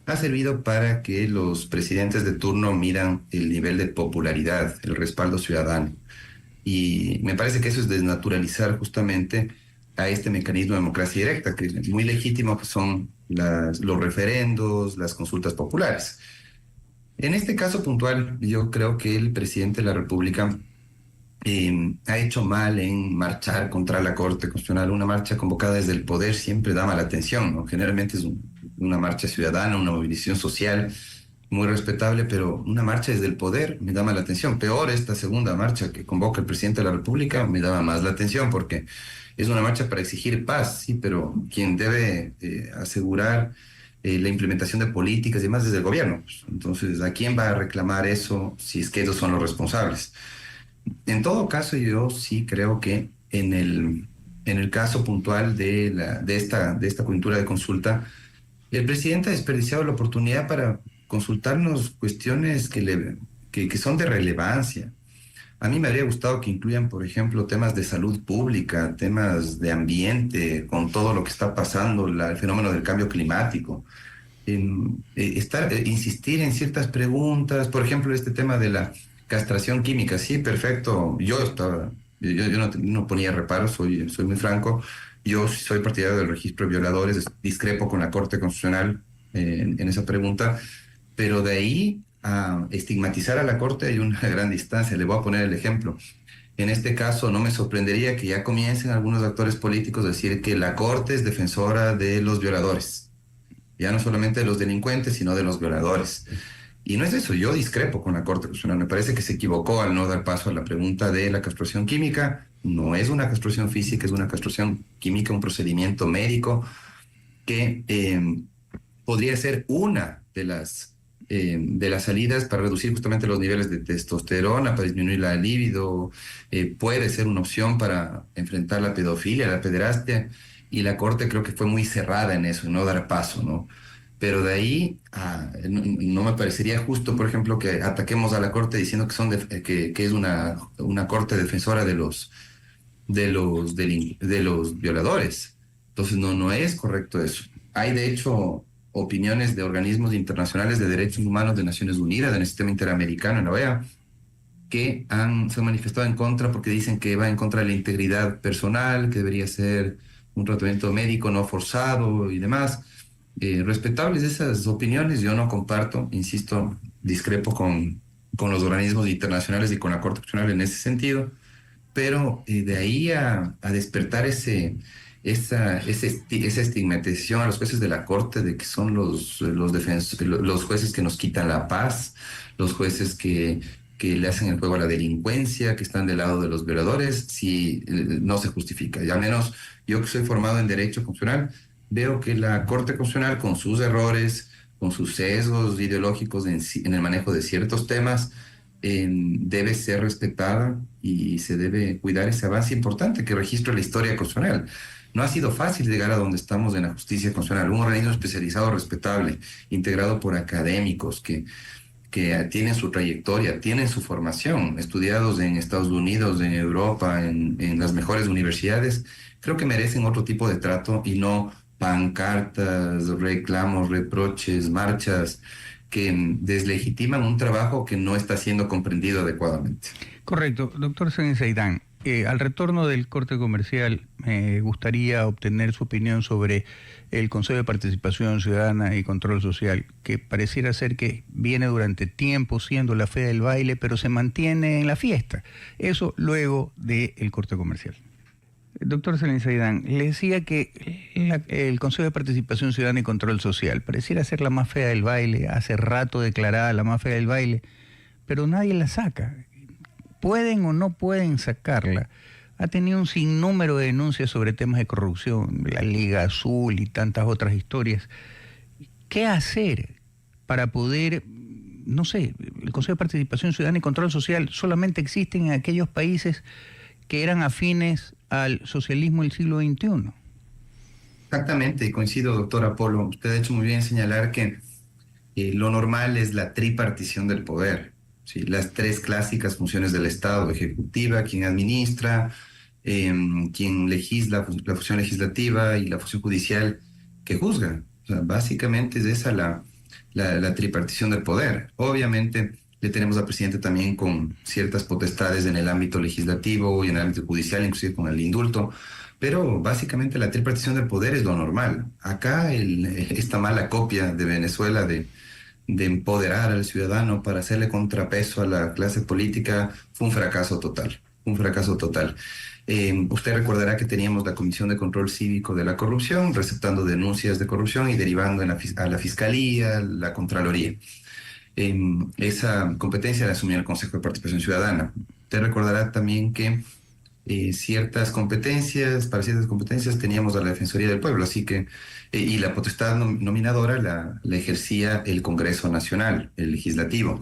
ha servido para que los presidentes de turno midan el nivel de popularidad, el respaldo ciudadano. Y me parece que eso es desnaturalizar justamente a este mecanismo de democracia directa, que es muy legítimo, que son los referendos, las consultas populares. En este caso puntual, yo creo que el presidente de la República ha hecho mal en marchar contra la Corte Constitucional. Una marcha convocada desde el poder siempre da mala atención, ¿no? Generalmente es una marcha ciudadana, una movilización social muy respetable, pero una marcha desde el poder me da mala atención. Peor, esta segunda marcha que convoca el presidente de la República me daba más la atención porque es una marcha para exigir paz, sí, pero quien debe asegurar la implementación de políticas y demás desde el gobierno. Pues, entonces, ¿a quién va a reclamar eso si es que ellos son los responsables? En todo caso, yo sí creo que en el caso puntual de esta coyuntura de consulta, el presidente ha desperdiciado la oportunidad para consultarnos cuestiones que son de relevancia. A mí me habría gustado que incluyan, por ejemplo, temas de salud pública, temas de ambiente, con todo lo que está pasando, el fenómeno del cambio climático. Insistir en ciertas preguntas, por ejemplo, este tema de la castración química, sí, perfecto. Yo no ponía reparos, soy muy franco. Yo soy partidario del registro de violadores, discrepo con la Corte Constitucional en esa pregunta, pero de ahí a estigmatizar a la Corte hay una gran distancia. Le voy a poner el ejemplo. En este caso, no me sorprendería que ya comiencen algunos actores políticos a decir que la Corte es defensora de los violadores, ya no solamente de los delincuentes, sino de los violadores. Y no es eso, yo discrepo con la Corte Constitucional. Me parece que se equivocó al no dar paso a la pregunta de la castración química. No es una castración física, es una castración química, un procedimiento médico que podría ser una de las salidas para reducir justamente los niveles de testosterona, para disminuir la libido, puede ser una opción para enfrentar la pedofilia, la pederastia, y la Corte creo que fue muy cerrada en eso, en no dar paso, ¿no? Pero de ahí no me parecería justo, por ejemplo, que ataquemos a la Corte diciendo que es una Corte defensora de los violadores. Entonces no es correcto eso. Hay de hecho opiniones de organismos internacionales de derechos humanos de Naciones Unidas, en el sistema interamericano, en la OEA, que se han manifestado en contra porque dicen que va en contra de la integridad personal, que debería ser un tratamiento médico no forzado y demás. Respetables esas opiniones, yo no comparto, insisto, discrepo con los organismos internacionales y con la Corte Constitucional en ese sentido, pero de ahí a despertar esa estigmatización a los jueces de la Corte de que son los jueces que nos quitan la paz, los jueces que le hacen el juego a la delincuencia, que están del lado de los violadores, si no se justifica. Y al menos yo que soy formado en Derecho Constitucional, veo que la Corte Constitucional, con sus errores, con sus sesgos ideológicos en el manejo de ciertos temas, debe ser respetada y se debe cuidar ese avance importante que registra la historia constitucional. No ha sido fácil llegar a donde estamos en la justicia constitucional, un organismo especializado, respetable, integrado por académicos que tienen su trayectoria, tienen su formación, estudiados en Estados Unidos, en Europa, en las mejores universidades. Creo que merecen otro tipo de trato y no pancartas, reclamos, reproches, marchas que deslegitiman un trabajo que no está siendo comprendido adecuadamente. Correcto. Doctor Saidán, al retorno del corte comercial, me gustaría obtener su opinión sobre el Consejo de Participación Ciudadana y Control Social, que pareciera ser que viene durante tiempo siendo la fe del baile, pero se mantiene en la fiesta. Eso luego del corte comercial. Doctor Saidán, le decía que el Consejo de Participación Ciudadana y Control Social pareciera ser la más fea del baile, hace rato declarada la más fea del baile, pero nadie la saca. ¿Pueden o no pueden sacarla? Ha tenido un sinnúmero de denuncias sobre temas de corrupción, la Liga Azul y tantas otras historias. ¿Qué hacer para poder, no sé, el Consejo de Participación Ciudadana y Control Social solamente existe en aquellos países que eran afines al socialismo del siglo XXI? Exactamente, coincido, doctor Apolo. Usted ha hecho muy bien señalar que lo normal es la tripartición del poder. ¿Sí? Las tres clásicas funciones del Estado: ejecutiva, quien administra, quien legisla, la función legislativa, y la función judicial que juzga. O sea, básicamente es esa la tripartición del poder. Obviamente le tenemos al presidente también con ciertas potestades en el ámbito legislativo y en el ámbito judicial, inclusive con el indulto, pero básicamente la tripartición del poder es lo normal. Acá esta mala copia de Venezuela de empoderar al ciudadano para hacerle contrapeso a la clase política fue un fracaso total, un fracaso total. Usted recordará que teníamos la Comisión de Control Cívico de la Corrupción, receptando denuncias de corrupción y derivando a la Fiscalía, la Contraloría. Esa competencia la asumía el Consejo de Participación Ciudadana. Usted recordará también que para ciertas competencias teníamos a la Defensoría del Pueblo, así que, y la potestad nominadora la ejercía el Congreso Nacional, el legislativo.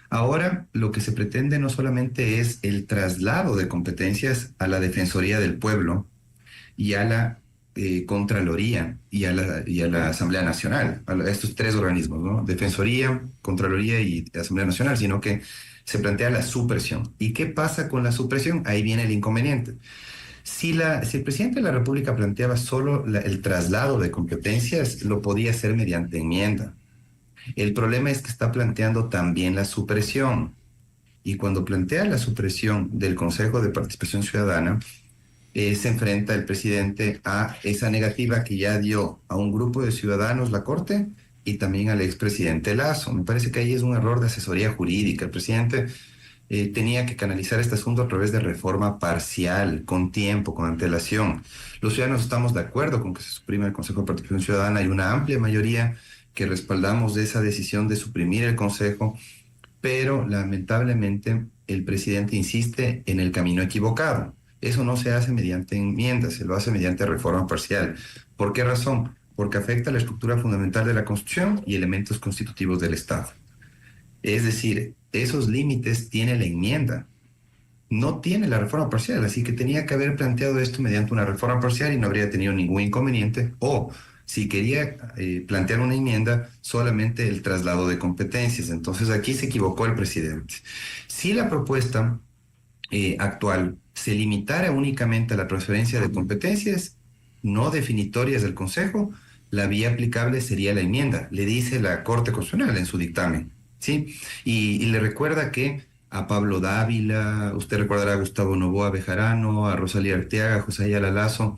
Ahora lo que se pretende no solamente es el traslado de competencias a la Defensoría del Pueblo y a la Contraloría y a la Asamblea Nacional, a estos tres organismos, ¿no? Defensoría, Contraloría y Asamblea Nacional, sino que se plantea la supresión. ¿Y qué pasa con la supresión? Ahí viene el inconveniente. Si el presidente de la República planteaba solo el traslado de competencias, lo podía hacer mediante enmienda. El problema es que está planteando también la supresión. Y cuando plantea la supresión del Consejo de Participación Ciudadana, se enfrenta el presidente a esa negativa que ya dio a un grupo de ciudadanos la Corte y también al expresidente Lasso. Me parece que ahí es un error de asesoría jurídica. El presidente tenía que canalizar este asunto a través de reforma parcial, con tiempo, con antelación. Los ciudadanos estamos de acuerdo con que se suprima el Consejo de Participación Ciudadana. Hay una amplia mayoría que respaldamos esa decisión de suprimir el Consejo, pero lamentablemente el presidente insiste en el camino equivocado. Eso no se hace mediante enmiendas, se lo hace mediante reforma parcial. ¿Por qué razón? Porque afecta la estructura fundamental de la Constitución y elementos constitutivos del Estado. Es decir, esos límites tiene la enmienda, no tiene la reforma parcial, así que tenía que haber planteado esto mediante una reforma parcial y no habría tenido ningún inconveniente, o si quería plantear una enmienda, solamente el traslado de competencias. Entonces aquí se equivocó el presidente. Si la propuesta actual se limitara únicamente a la transferencia de competencias no definitorias del Consejo, la vía aplicable sería la enmienda, le dice la Corte Constitucional en su dictamen, ¿sí? Y le recuerda que a Pablo Dávila, usted recordará a Gustavo Noboa Bejarano, a Rosalía Arteaga, a José Ayala Lazo,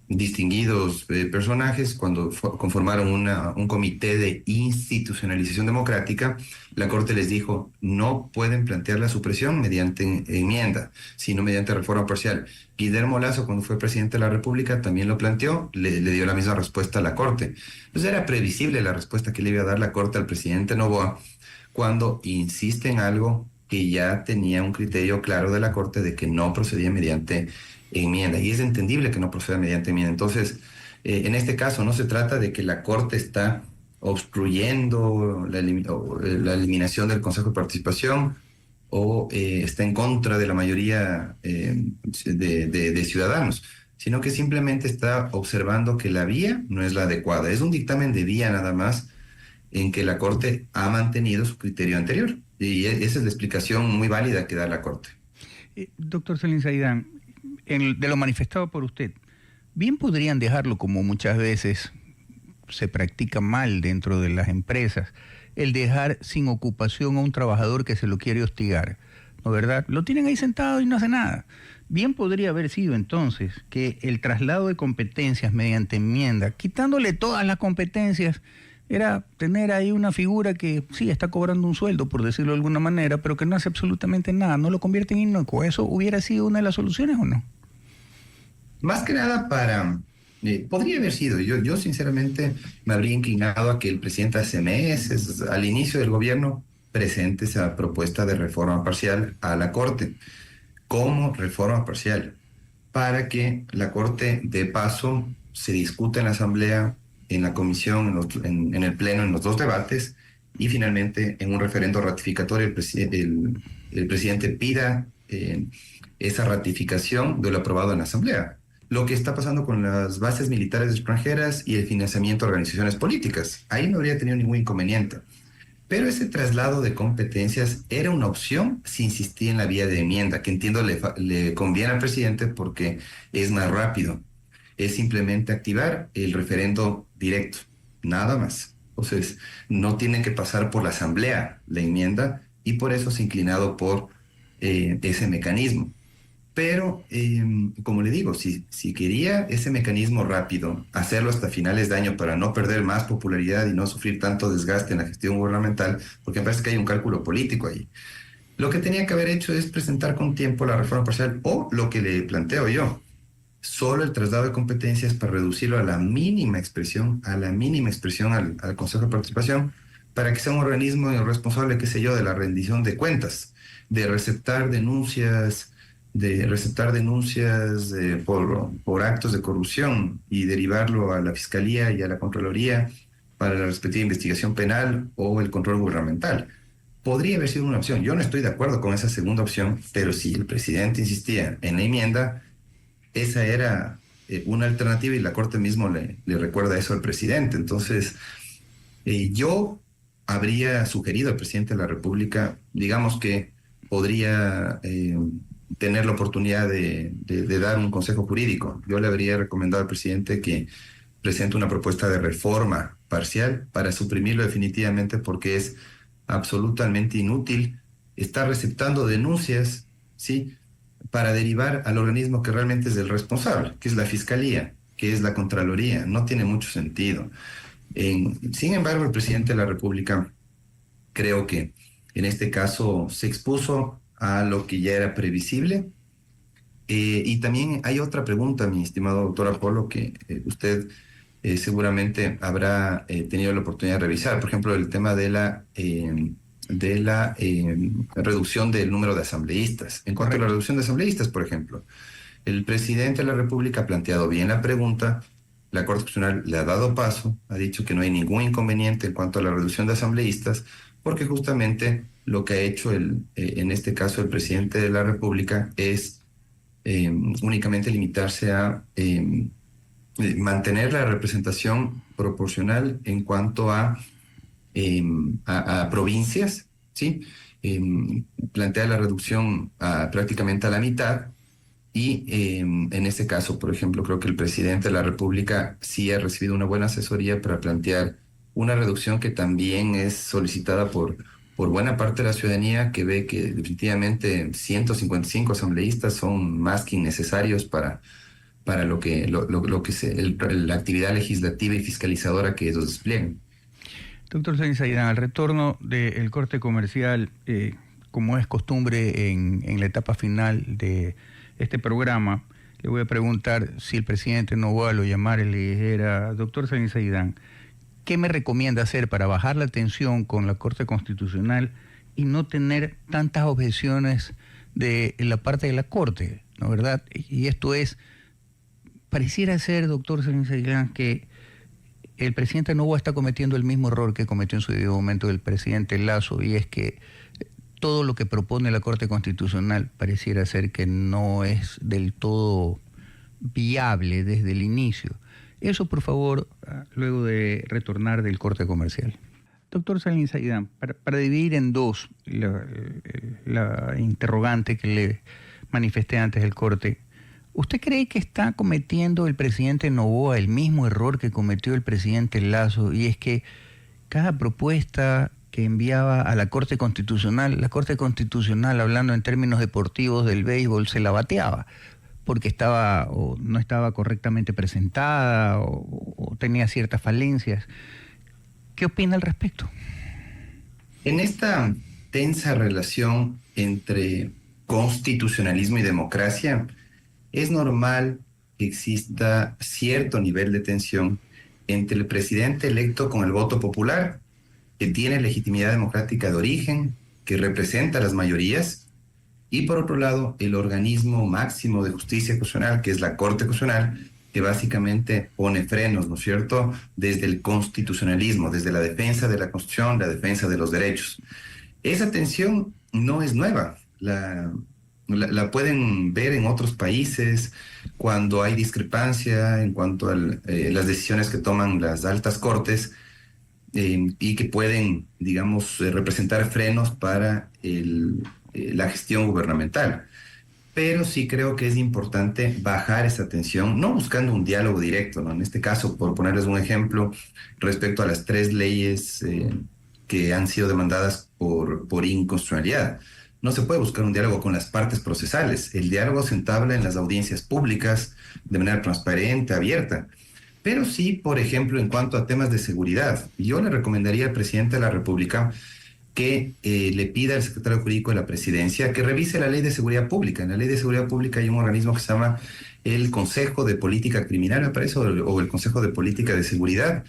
distinguidos personajes, cuando conformaron un comité de institucionalización democrática, la Corte les dijo: no pueden plantear la supresión mediante enmienda, sino mediante reforma parcial. Guillermo Lasso, cuando fue presidente de la República, también lo planteó, le dio la misma respuesta a la Corte. Entonces era previsible la respuesta que le iba a dar la Corte al presidente Noboa cuando insiste en algo que ya tenía un criterio claro de la Corte de que no procedía mediante enmienda, y es entendible que no proceda mediante enmienda. Entonces, en este caso no se trata de que la Corte está obstruyendo la eliminación del Consejo de Participación o está en contra de la mayoría de ciudadanos, sino que simplemente está observando que la vía no es la adecuada. Es un dictamen de vía nada más, en que la Corte ha mantenido su criterio anterior, y esa es la explicación muy válida que da la Corte. Doctor Saidán, de lo manifestado por usted, bien podrían dejarlo, como muchas veces se practica mal dentro de las empresas, el dejar sin ocupación a un trabajador que se lo quiere hostigar, ¿no verdad? Lo tienen ahí sentado y no hace nada. Bien podría haber sido entonces que el traslado de competencias mediante enmienda, quitándole todas las competencias, era tener ahí una figura que sí está cobrando un sueldo, por decirlo de alguna manera, pero que no hace absolutamente nada, no lo convierte en inocuo. ¿Eso hubiera sido una de las soluciones o no? Más que nada podría haber sido, yo sinceramente me habría inclinado a que el presidente hace meses, al inicio del gobierno, presente esa propuesta de reforma parcial a la Corte, como reforma parcial, para que la Corte de paso se discuta en la Asamblea, en la Comisión, en el Pleno, en los dos debates, y finalmente en un referendo ratificatorio el presidente pida esa ratificación de lo aprobado en la Asamblea. Lo que está pasando con las bases militares extranjeras y el financiamiento de organizaciones políticas. Ahí no habría tenido ningún inconveniente. Pero ese traslado de competencias era una opción si insistía en la vía de enmienda, que entiendo le conviene al presidente porque es más rápido. Es simplemente activar el referendo directo, nada más. Entonces, no tiene que pasar por la asamblea la enmienda y por eso se ha inclinado por ese mecanismo. Pero, como le digo, si quería ese mecanismo rápido, hacerlo hasta finales de año para no perder más popularidad y no sufrir tanto desgaste en la gestión gubernamental, porque me parece que hay un cálculo político ahí, lo que tenía que haber hecho es presentar con tiempo la reforma parcial o lo que le planteo yo, solo el traslado de competencias para reducirlo a la mínima expresión, al Consejo de Participación, para que sea un organismo responsable, qué sé yo, de la rendición de cuentas, de receptar denuncias por actos de corrupción y derivarlo a la Fiscalía y a la Contraloría para la respectiva investigación penal o el control gubernamental. Podría haber sido una opción. Yo no estoy de acuerdo con esa segunda opción, pero si el presidente insistía en la enmienda, esa era una alternativa y la Corte mismo le recuerda eso al presidente. Entonces, yo habría sugerido al presidente de la República, digamos que podría tener la oportunidad de dar un consejo jurídico. Yo le habría recomendado al presidente que presente una propuesta de reforma parcial para suprimirlo definitivamente porque es absolutamente inútil estar receptando denuncias, ¿sí?, para derivar al organismo que realmente es el responsable, que es la Fiscalía, que es la Contraloría. No tiene mucho sentido. Sin embargo, el presidente de la República creo que en este caso se expuso a lo que ya era previsible. Y también hay otra pregunta, mi estimado doctor Apolo, que usted seguramente habrá tenido la oportunidad de revisar. Por ejemplo, el tema de la reducción del número de asambleístas. En cuanto a la reducción de asambleístas, por ejemplo, el presidente de la República ha planteado bien la pregunta, la Corte Constitucional le ha dado paso, ha dicho que no hay ningún inconveniente en cuanto a la reducción de asambleístas, porque justamente lo que ha hecho en este caso el presidente de la República es únicamente limitarse a mantener la representación proporcional en cuanto a provincias, ¿sí? Plantea la reducción prácticamente a la mitad y en este caso, por ejemplo, creo que el presidente de la República sí ha recibido una buena asesoría para plantear una reducción que también es solicitada por buena parte de la ciudadanía, que ve que definitivamente 155 asambleístas son más que innecesarios para lo que la actividad legislativa y fiscalizadora que ellos despliegan. Doctor Sainz Aidán, al retorno del corte comercial, como es costumbre en la etapa final de este programa, le voy a preguntar si el presidente Noboa lo llamara y le dijera: doctor Sainz Aidán, ¿qué me recomienda hacer para bajar la tensión con la Corte Constitucional y no tener tantas objeciones de la parte de la Corte, ¿no verdad? Y esto es, pareciera ser, doctor Sainz Aidán, que el presidente Noboa está cometiendo el mismo error que cometió en su debido momento el presidente Lasso, y es que todo lo que propone la Corte Constitucional pareciera ser que no es del todo viable desde el inicio. Eso, por favor, luego de retornar del corte comercial. Doctor Sainz Aidán, para dividir en dos la interrogante que le manifesté antes del corte, ¿Usted cree que está cometiendo el presidente Noboa el mismo error que cometió el presidente Lasso? Y es que cada propuesta que enviaba a la Corte Constitucional, hablando en términos deportivos del béisbol, se la bateaba porque estaba o no estaba correctamente presentada o tenía ciertas falencias. ¿Qué opina al respecto? En esta tensa relación entre constitucionalismo y democracia, es normal que exista cierto nivel de tensión entre el presidente electo con el voto popular, que tiene legitimidad democrática de origen, que representa a las mayorías, y por otro lado, el organismo máximo de justicia constitucional, que es la Corte Constitucional, que básicamente pone frenos, ¿no es cierto?, desde el constitucionalismo, desde la defensa de la Constitución, la defensa de los derechos. Esa tensión no es nueva, la pueden ver en otros países cuando hay discrepancia en cuanto a las decisiones que toman las altas cortes y que pueden, digamos, representar frenos para la gestión gubernamental. Pero sí creo que es importante bajar esa tensión, no buscando un diálogo directo, ¿no? En este caso, por ponerles un ejemplo, respecto a las 3 leyes que han sido demandadas por inconstitucionalidad. No se puede buscar un diálogo con las partes procesales. El diálogo se entabla en las audiencias públicas de manera transparente, abierta. Pero sí, por ejemplo, en cuanto a temas de seguridad, yo le recomendaría al presidente de la República que le pida al secretario jurídico de la presidencia que revise la ley de seguridad pública. En la ley de seguridad pública hay un organismo que se llama el Consejo de Política Criminal, me parece, o el Consejo de Política de Seguridad,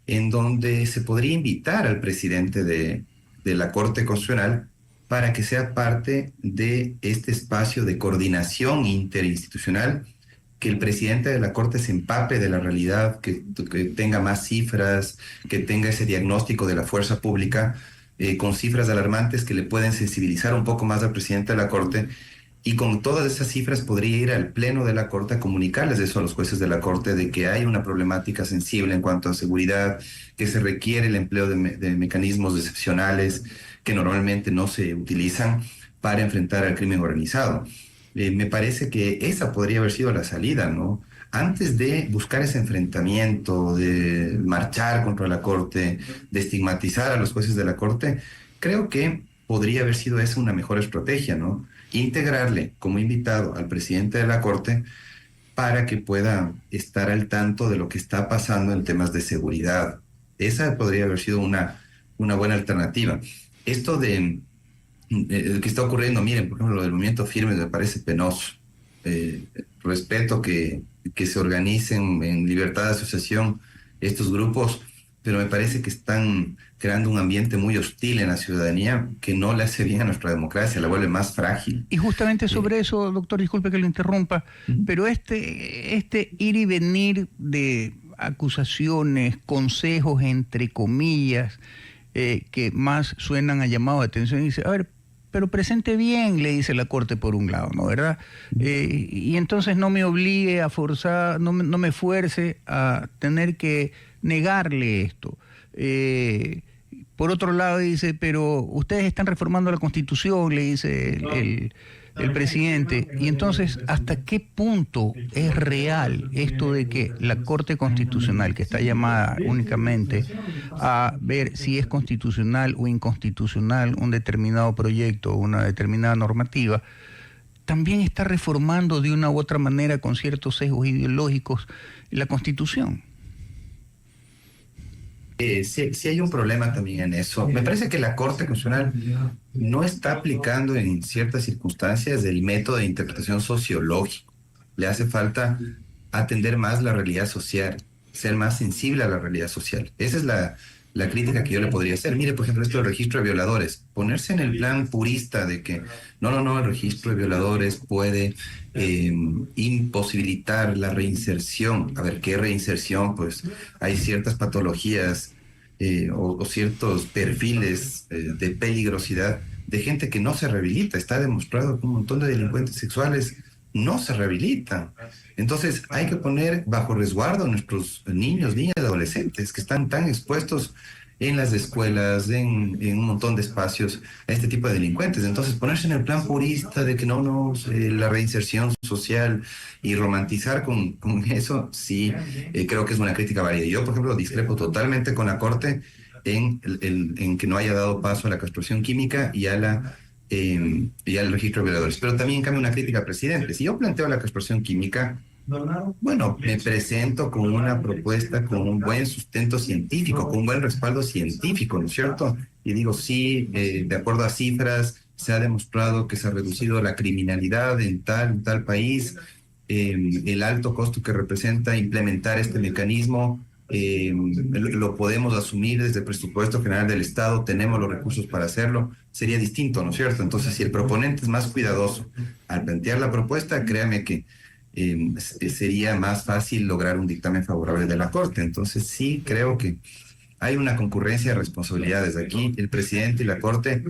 en donde se podría invitar al presidente de la Corte Constitucional para que sea parte de este espacio de coordinación interinstitucional, que el presidente de la Corte se empape de la realidad, que tenga más cifras, que tenga ese diagnóstico de la fuerza pública, con cifras alarmantes que le pueden sensibilizar un poco más al presidente de la Corte, y con todas esas cifras podría ir al Pleno de la Corte a comunicarles eso a los jueces de la Corte, de que hay una problemática sensible en cuanto a seguridad, que se requiere el empleo de mecanismos excepcionales que normalmente no se utilizan para enfrentar al crimen organizado. Me parece que esa podría haber sido la salida, ¿no? Antes de buscar ese enfrentamiento, de marchar contra la Corte, de estigmatizar a los jueces de la Corte, creo que podría haber sido esa una mejor estrategia, ¿no? Integrarle como invitado al presidente de la Corte para que pueda estar al tanto de lo que está pasando en temas de seguridad. Esa podría haber sido una buena alternativa. Esto de que está ocurriendo, miren, por ejemplo, lo del movimiento firme me parece penoso. Respeto que se organicen en libertad de asociación estos grupos, pero me parece que están creando un ambiente muy hostil en la ciudadanía que no le hace bien a nuestra democracia, la vuelve más frágil. Y justamente sobre eso, doctor, disculpe que lo interrumpa, pero este ir y venir de acusaciones, consejos, entre comillas, que más suenan a llamado de atención, y dice, a ver, pero presente bien, le dice la Corte por un lado, ¿no? ¿Verdad? Y entonces no me obligue a forzar, no me fuerce a tener que negarle esto. Por otro lado dice, pero ustedes están reformando la Constitución, le dice el presidente. Y entonces, ¿hasta qué punto es real esto de que la Corte Constitucional, que está llamada únicamente a ver si es constitucional o inconstitucional un determinado proyecto o una determinada normativa, también está reformando de una u otra manera con ciertos sesgos ideológicos la Constitución? Sí hay un problema también en eso. Me parece que la Corte Constitucional no está aplicando en ciertas circunstancias el método de interpretación sociológico. Le hace falta atender más la realidad social, ser más sensible a la realidad social. Esa es la crítica que yo le podría hacer. Mire, por ejemplo, esto del registro de violadores. Ponerse en el plan purista de que no, el registro de violadores puede imposibilitar la reinserción. A ver, ¿qué reinserción? Pues hay ciertas patologías o ciertos perfiles de peligrosidad de gente que no se rehabilita. Está demostrado que un montón de delincuentes sexuales no se rehabilitan. Entonces hay que poner bajo resguardo a nuestros niños, niñas, adolescentes que están tan expuestos en las escuelas, en un montón de espacios a este tipo de delincuentes. Entonces ponerse en el plan purista de que la reinserción social y romantizar con eso, sí, creo que es una crítica válida. Yo, por ejemplo, discrepo totalmente con la Corte en que no haya dado paso a la castración química y al registro de violadores. Pero también, en cambio, una crítica al presidente. Si yo planteo la castración química, bueno, me presento con una propuesta con un buen sustento científico, con un buen respaldo científico, ¿no es cierto? Y digo, sí, de acuerdo a cifras, se ha demostrado que se ha reducido la criminalidad en tal país, el alto costo que representa implementar este mecanismo, lo podemos asumir desde el presupuesto general del Estado, tenemos los recursos para hacerlo, sería distinto, ¿no es cierto? Entonces, si el proponente es más cuidadoso al plantear la propuesta, créame que sería más fácil lograr un dictamen favorable de la Corte. Entonces sí creo que hay una concurrencia de responsabilidades aquí. El presidente y la Corte,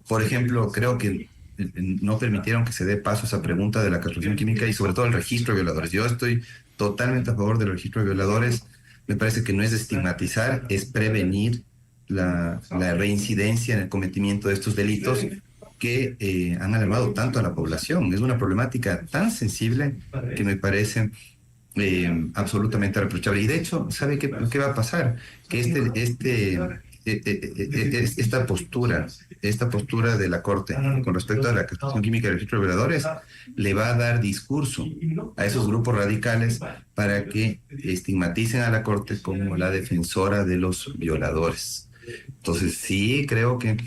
por ejemplo, creo que no permitieron que se dé paso a esa pregunta de la castración química y sobre todo el registro de violadores. Yo estoy totalmente a favor del registro de violadores. Me parece que no es estigmatizar, es prevenir la reincidencia en el cometimiento de estos delitos que han alarmado tanto a la población. Es una problemática tan sensible que me parece absolutamente reprochable. Y de hecho, ¿sabe qué va a pasar? Que esta postura de la Corte con respecto a la castración química y el registro de violadores le va a dar discurso a esos grupos radicales para que estigmaticen a la Corte como la defensora de los violadores. Entonces sí, creo que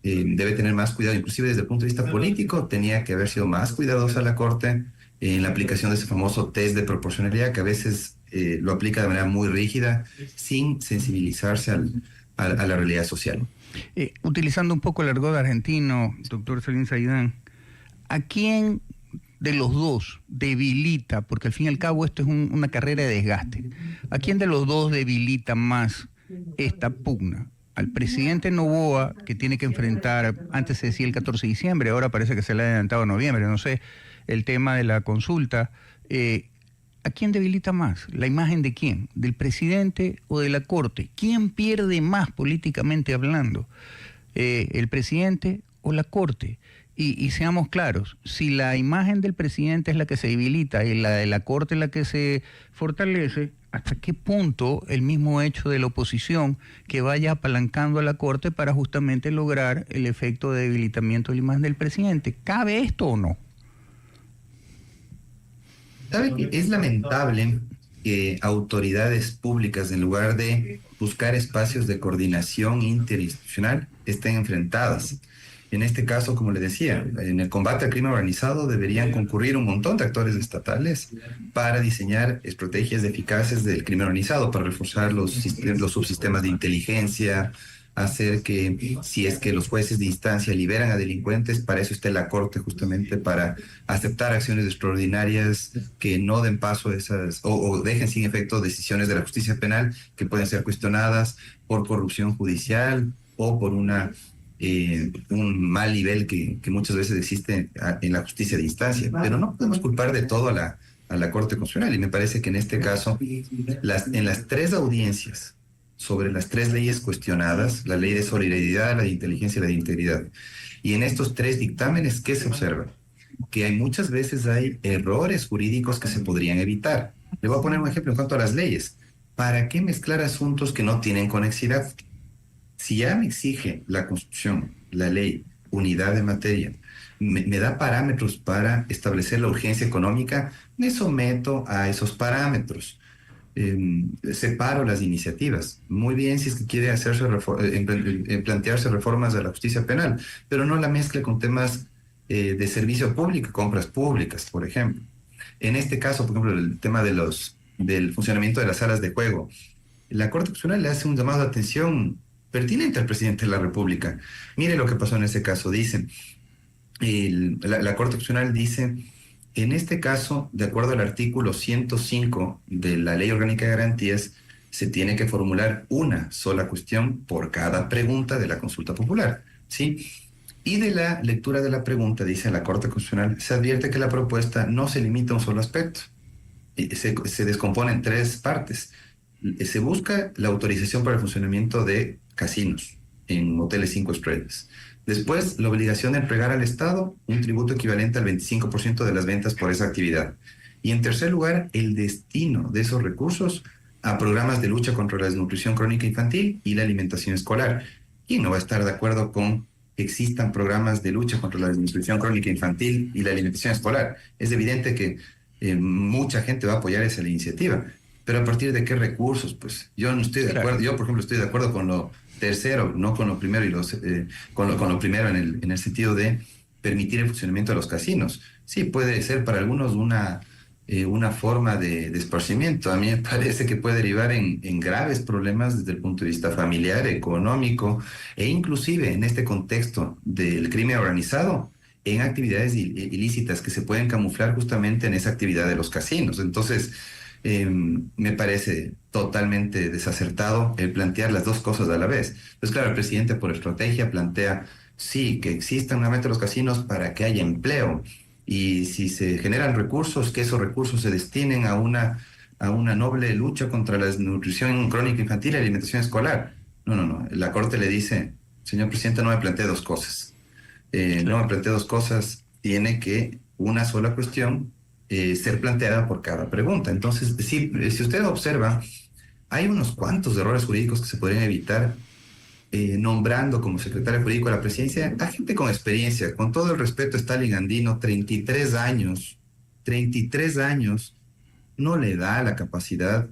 debe tener más cuidado, inclusive desde el punto de vista político, tenía que haber sido más cuidadosa la Corte en la aplicación de ese famoso test de proporcionalidad que a veces lo aplica de manera muy rígida, sin sensibilizarse a la realidad social. Utilizando un poco el argot argentino, doctor Salim Saidán, ¿a quién de los dos debilita, porque al fin y al cabo esto es una carrera de desgaste, ¿a quién de los dos debilita más esta pugna? Al presidente Noboa, que tiene que enfrentar, antes se decía el 14 de diciembre, ahora parece que se le ha adelantado a noviembre, no sé, el tema de la consulta, ¿a quién debilita más? ¿La imagen de quién? ¿Del presidente o de la Corte? ¿Quién pierde más políticamente hablando? ¿El presidente o la Corte? Y seamos claros, si la imagen del presidente es la que se debilita y la de la Corte es la que se fortalece, ¿hasta qué punto el mismo hecho de la oposición que vaya apalancando a la Corte para justamente lograr el efecto de debilitamiento de la imagen del presidente? ¿Cabe esto o no? ¿Sabe que es lamentable que autoridades públicas, en lugar de buscar espacios de coordinación interinstitucional, estén enfrentadas? En este caso, como le decía, en el combate al crimen organizado deberían concurrir un montón de actores estatales para diseñar estrategias eficaces del crimen organizado, para reforzar los subsistemas de inteligencia, hacer que, si es que los jueces de instancia liberan a delincuentes, para eso está la Corte justamente, para aceptar acciones extraordinarias que no den paso a esas, o dejen sin efecto decisiones de la justicia penal que pueden ser cuestionadas por corrupción judicial o por un mal nivel que muchas veces existe en la justicia de instancia. Pero no podemos culpar de todo a la Corte Constitucional, y me parece que en este caso, en las tres audiencias sobre las tres leyes cuestionadas, la ley de solidaridad, la de inteligencia y la de integridad, y en estos tres dictámenes, ¿qué se observa? Que muchas veces hay errores jurídicos que se podrían evitar. Le voy a poner un ejemplo en cuanto a las leyes. ¿Para qué mezclar asuntos que no tienen conexidad? Si ya me exige la Constitución, la ley, unidad de materia, me da parámetros para establecer la urgencia económica, me someto a esos parámetros. Separo las iniciativas. Muy bien si es que quiere plantearse reformas de la justicia penal, pero no la mezcle con temas de servicio público, compras públicas, por ejemplo. En este caso, por ejemplo, el tema del funcionamiento de las salas de juego, la Corte Constitucional le hace un llamado de atención pertinente al presidente de la República. Mire lo que pasó en ese caso. Dice, la Corte Constitucional dice, en este caso, de acuerdo al artículo 105 de la Ley Orgánica de Garantías, se tiene que formular una sola cuestión por cada pregunta de la consulta popular, ¿sí? Y de la lectura de la pregunta, dice la Corte Constitucional, se advierte que la propuesta no se limita a un solo aspecto. Se descompone en tres partes. Se busca la autorización para el funcionamiento de casinos. en hoteles 5 estrellas. Después, la obligación de entregar al Estado un tributo equivalente al 25% de las ventas por esa actividad. Y en tercer lugar, el destino de esos recursos a programas de lucha contra la desnutrición crónica infantil y la alimentación escolar. ¿Quién no va a estar de acuerdo con que existan programas de lucha contra la desnutrición crónica infantil y la alimentación escolar? Es evidente que mucha gente va a apoyar esa iniciativa, pero ¿a partir de qué recursos? Pues yo no estoy de acuerdo. Yo, por ejemplo, estoy de acuerdo con lo tercero, no con lo primero, con lo primero en el sentido de permitir el funcionamiento de los casinos. Sí, puede ser para algunos una forma de esparcimiento. A mí me parece que puede derivar en graves problemas desde el punto de vista familiar, económico e inclusive en este contexto del crimen organizado, en actividades ilícitas que se pueden camuflar justamente en esa actividad de los casinos. Entonces, me parece totalmente desacertado el plantear las dos cosas a la vez. Pues claro, el presidente por estrategia plantea, sí, que exista una meta de los casinos para que haya empleo, y si se generan recursos, que esos recursos se destinen a una noble lucha contra la desnutrición crónica infantil y alimentación escolar. No, no, no. La Corte le dice, señor presidente, no me plantee dos cosas. No me plantee dos cosas. Tiene que una sola cuestión ser planteada por cada pregunta. Entonces, si usted observa, hay unos cuantos errores jurídicos que se podrían evitar nombrando como secretario jurídico de la presidencia a gente con experiencia. Con todo el respeto a Stalin Andino, 33 años no le da la capacidad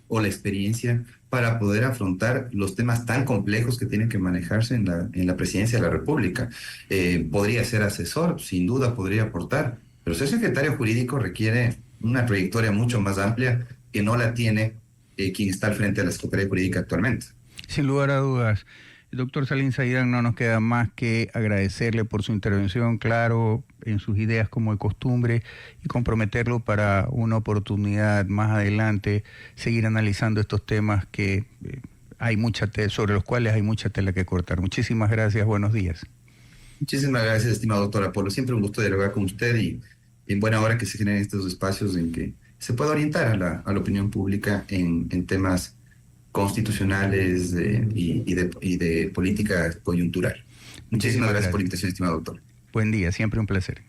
o la experiencia para poder afrontar los temas tan complejos que tienen que manejarse en la presidencia de la República. Podría ser asesor, sin duda podría aportar, pero ser secretario jurídico requiere una trayectoria mucho más amplia que no la tiene quien está al frente de la Secretaría Jurídica actualmente. Sin lugar a dudas. Doctor Salim Saidán, no nos queda más que agradecerle por su intervención, claro, en sus ideas como de costumbre, y comprometerlo para una oportunidad más adelante, seguir analizando estos temas que sobre los cuales hay mucha tela que cortar. Muchísimas gracias, buenos días. Muchísimas gracias, estimado doctor Apolo. Siempre un gusto dialogar con usted y en buena hora que se generen estos espacios en que se pueda orientar a la opinión pública en temas constitucionales y de política coyuntural. Muchísimas gracias por la invitación, estimado doctor. Buen día, siempre un placer.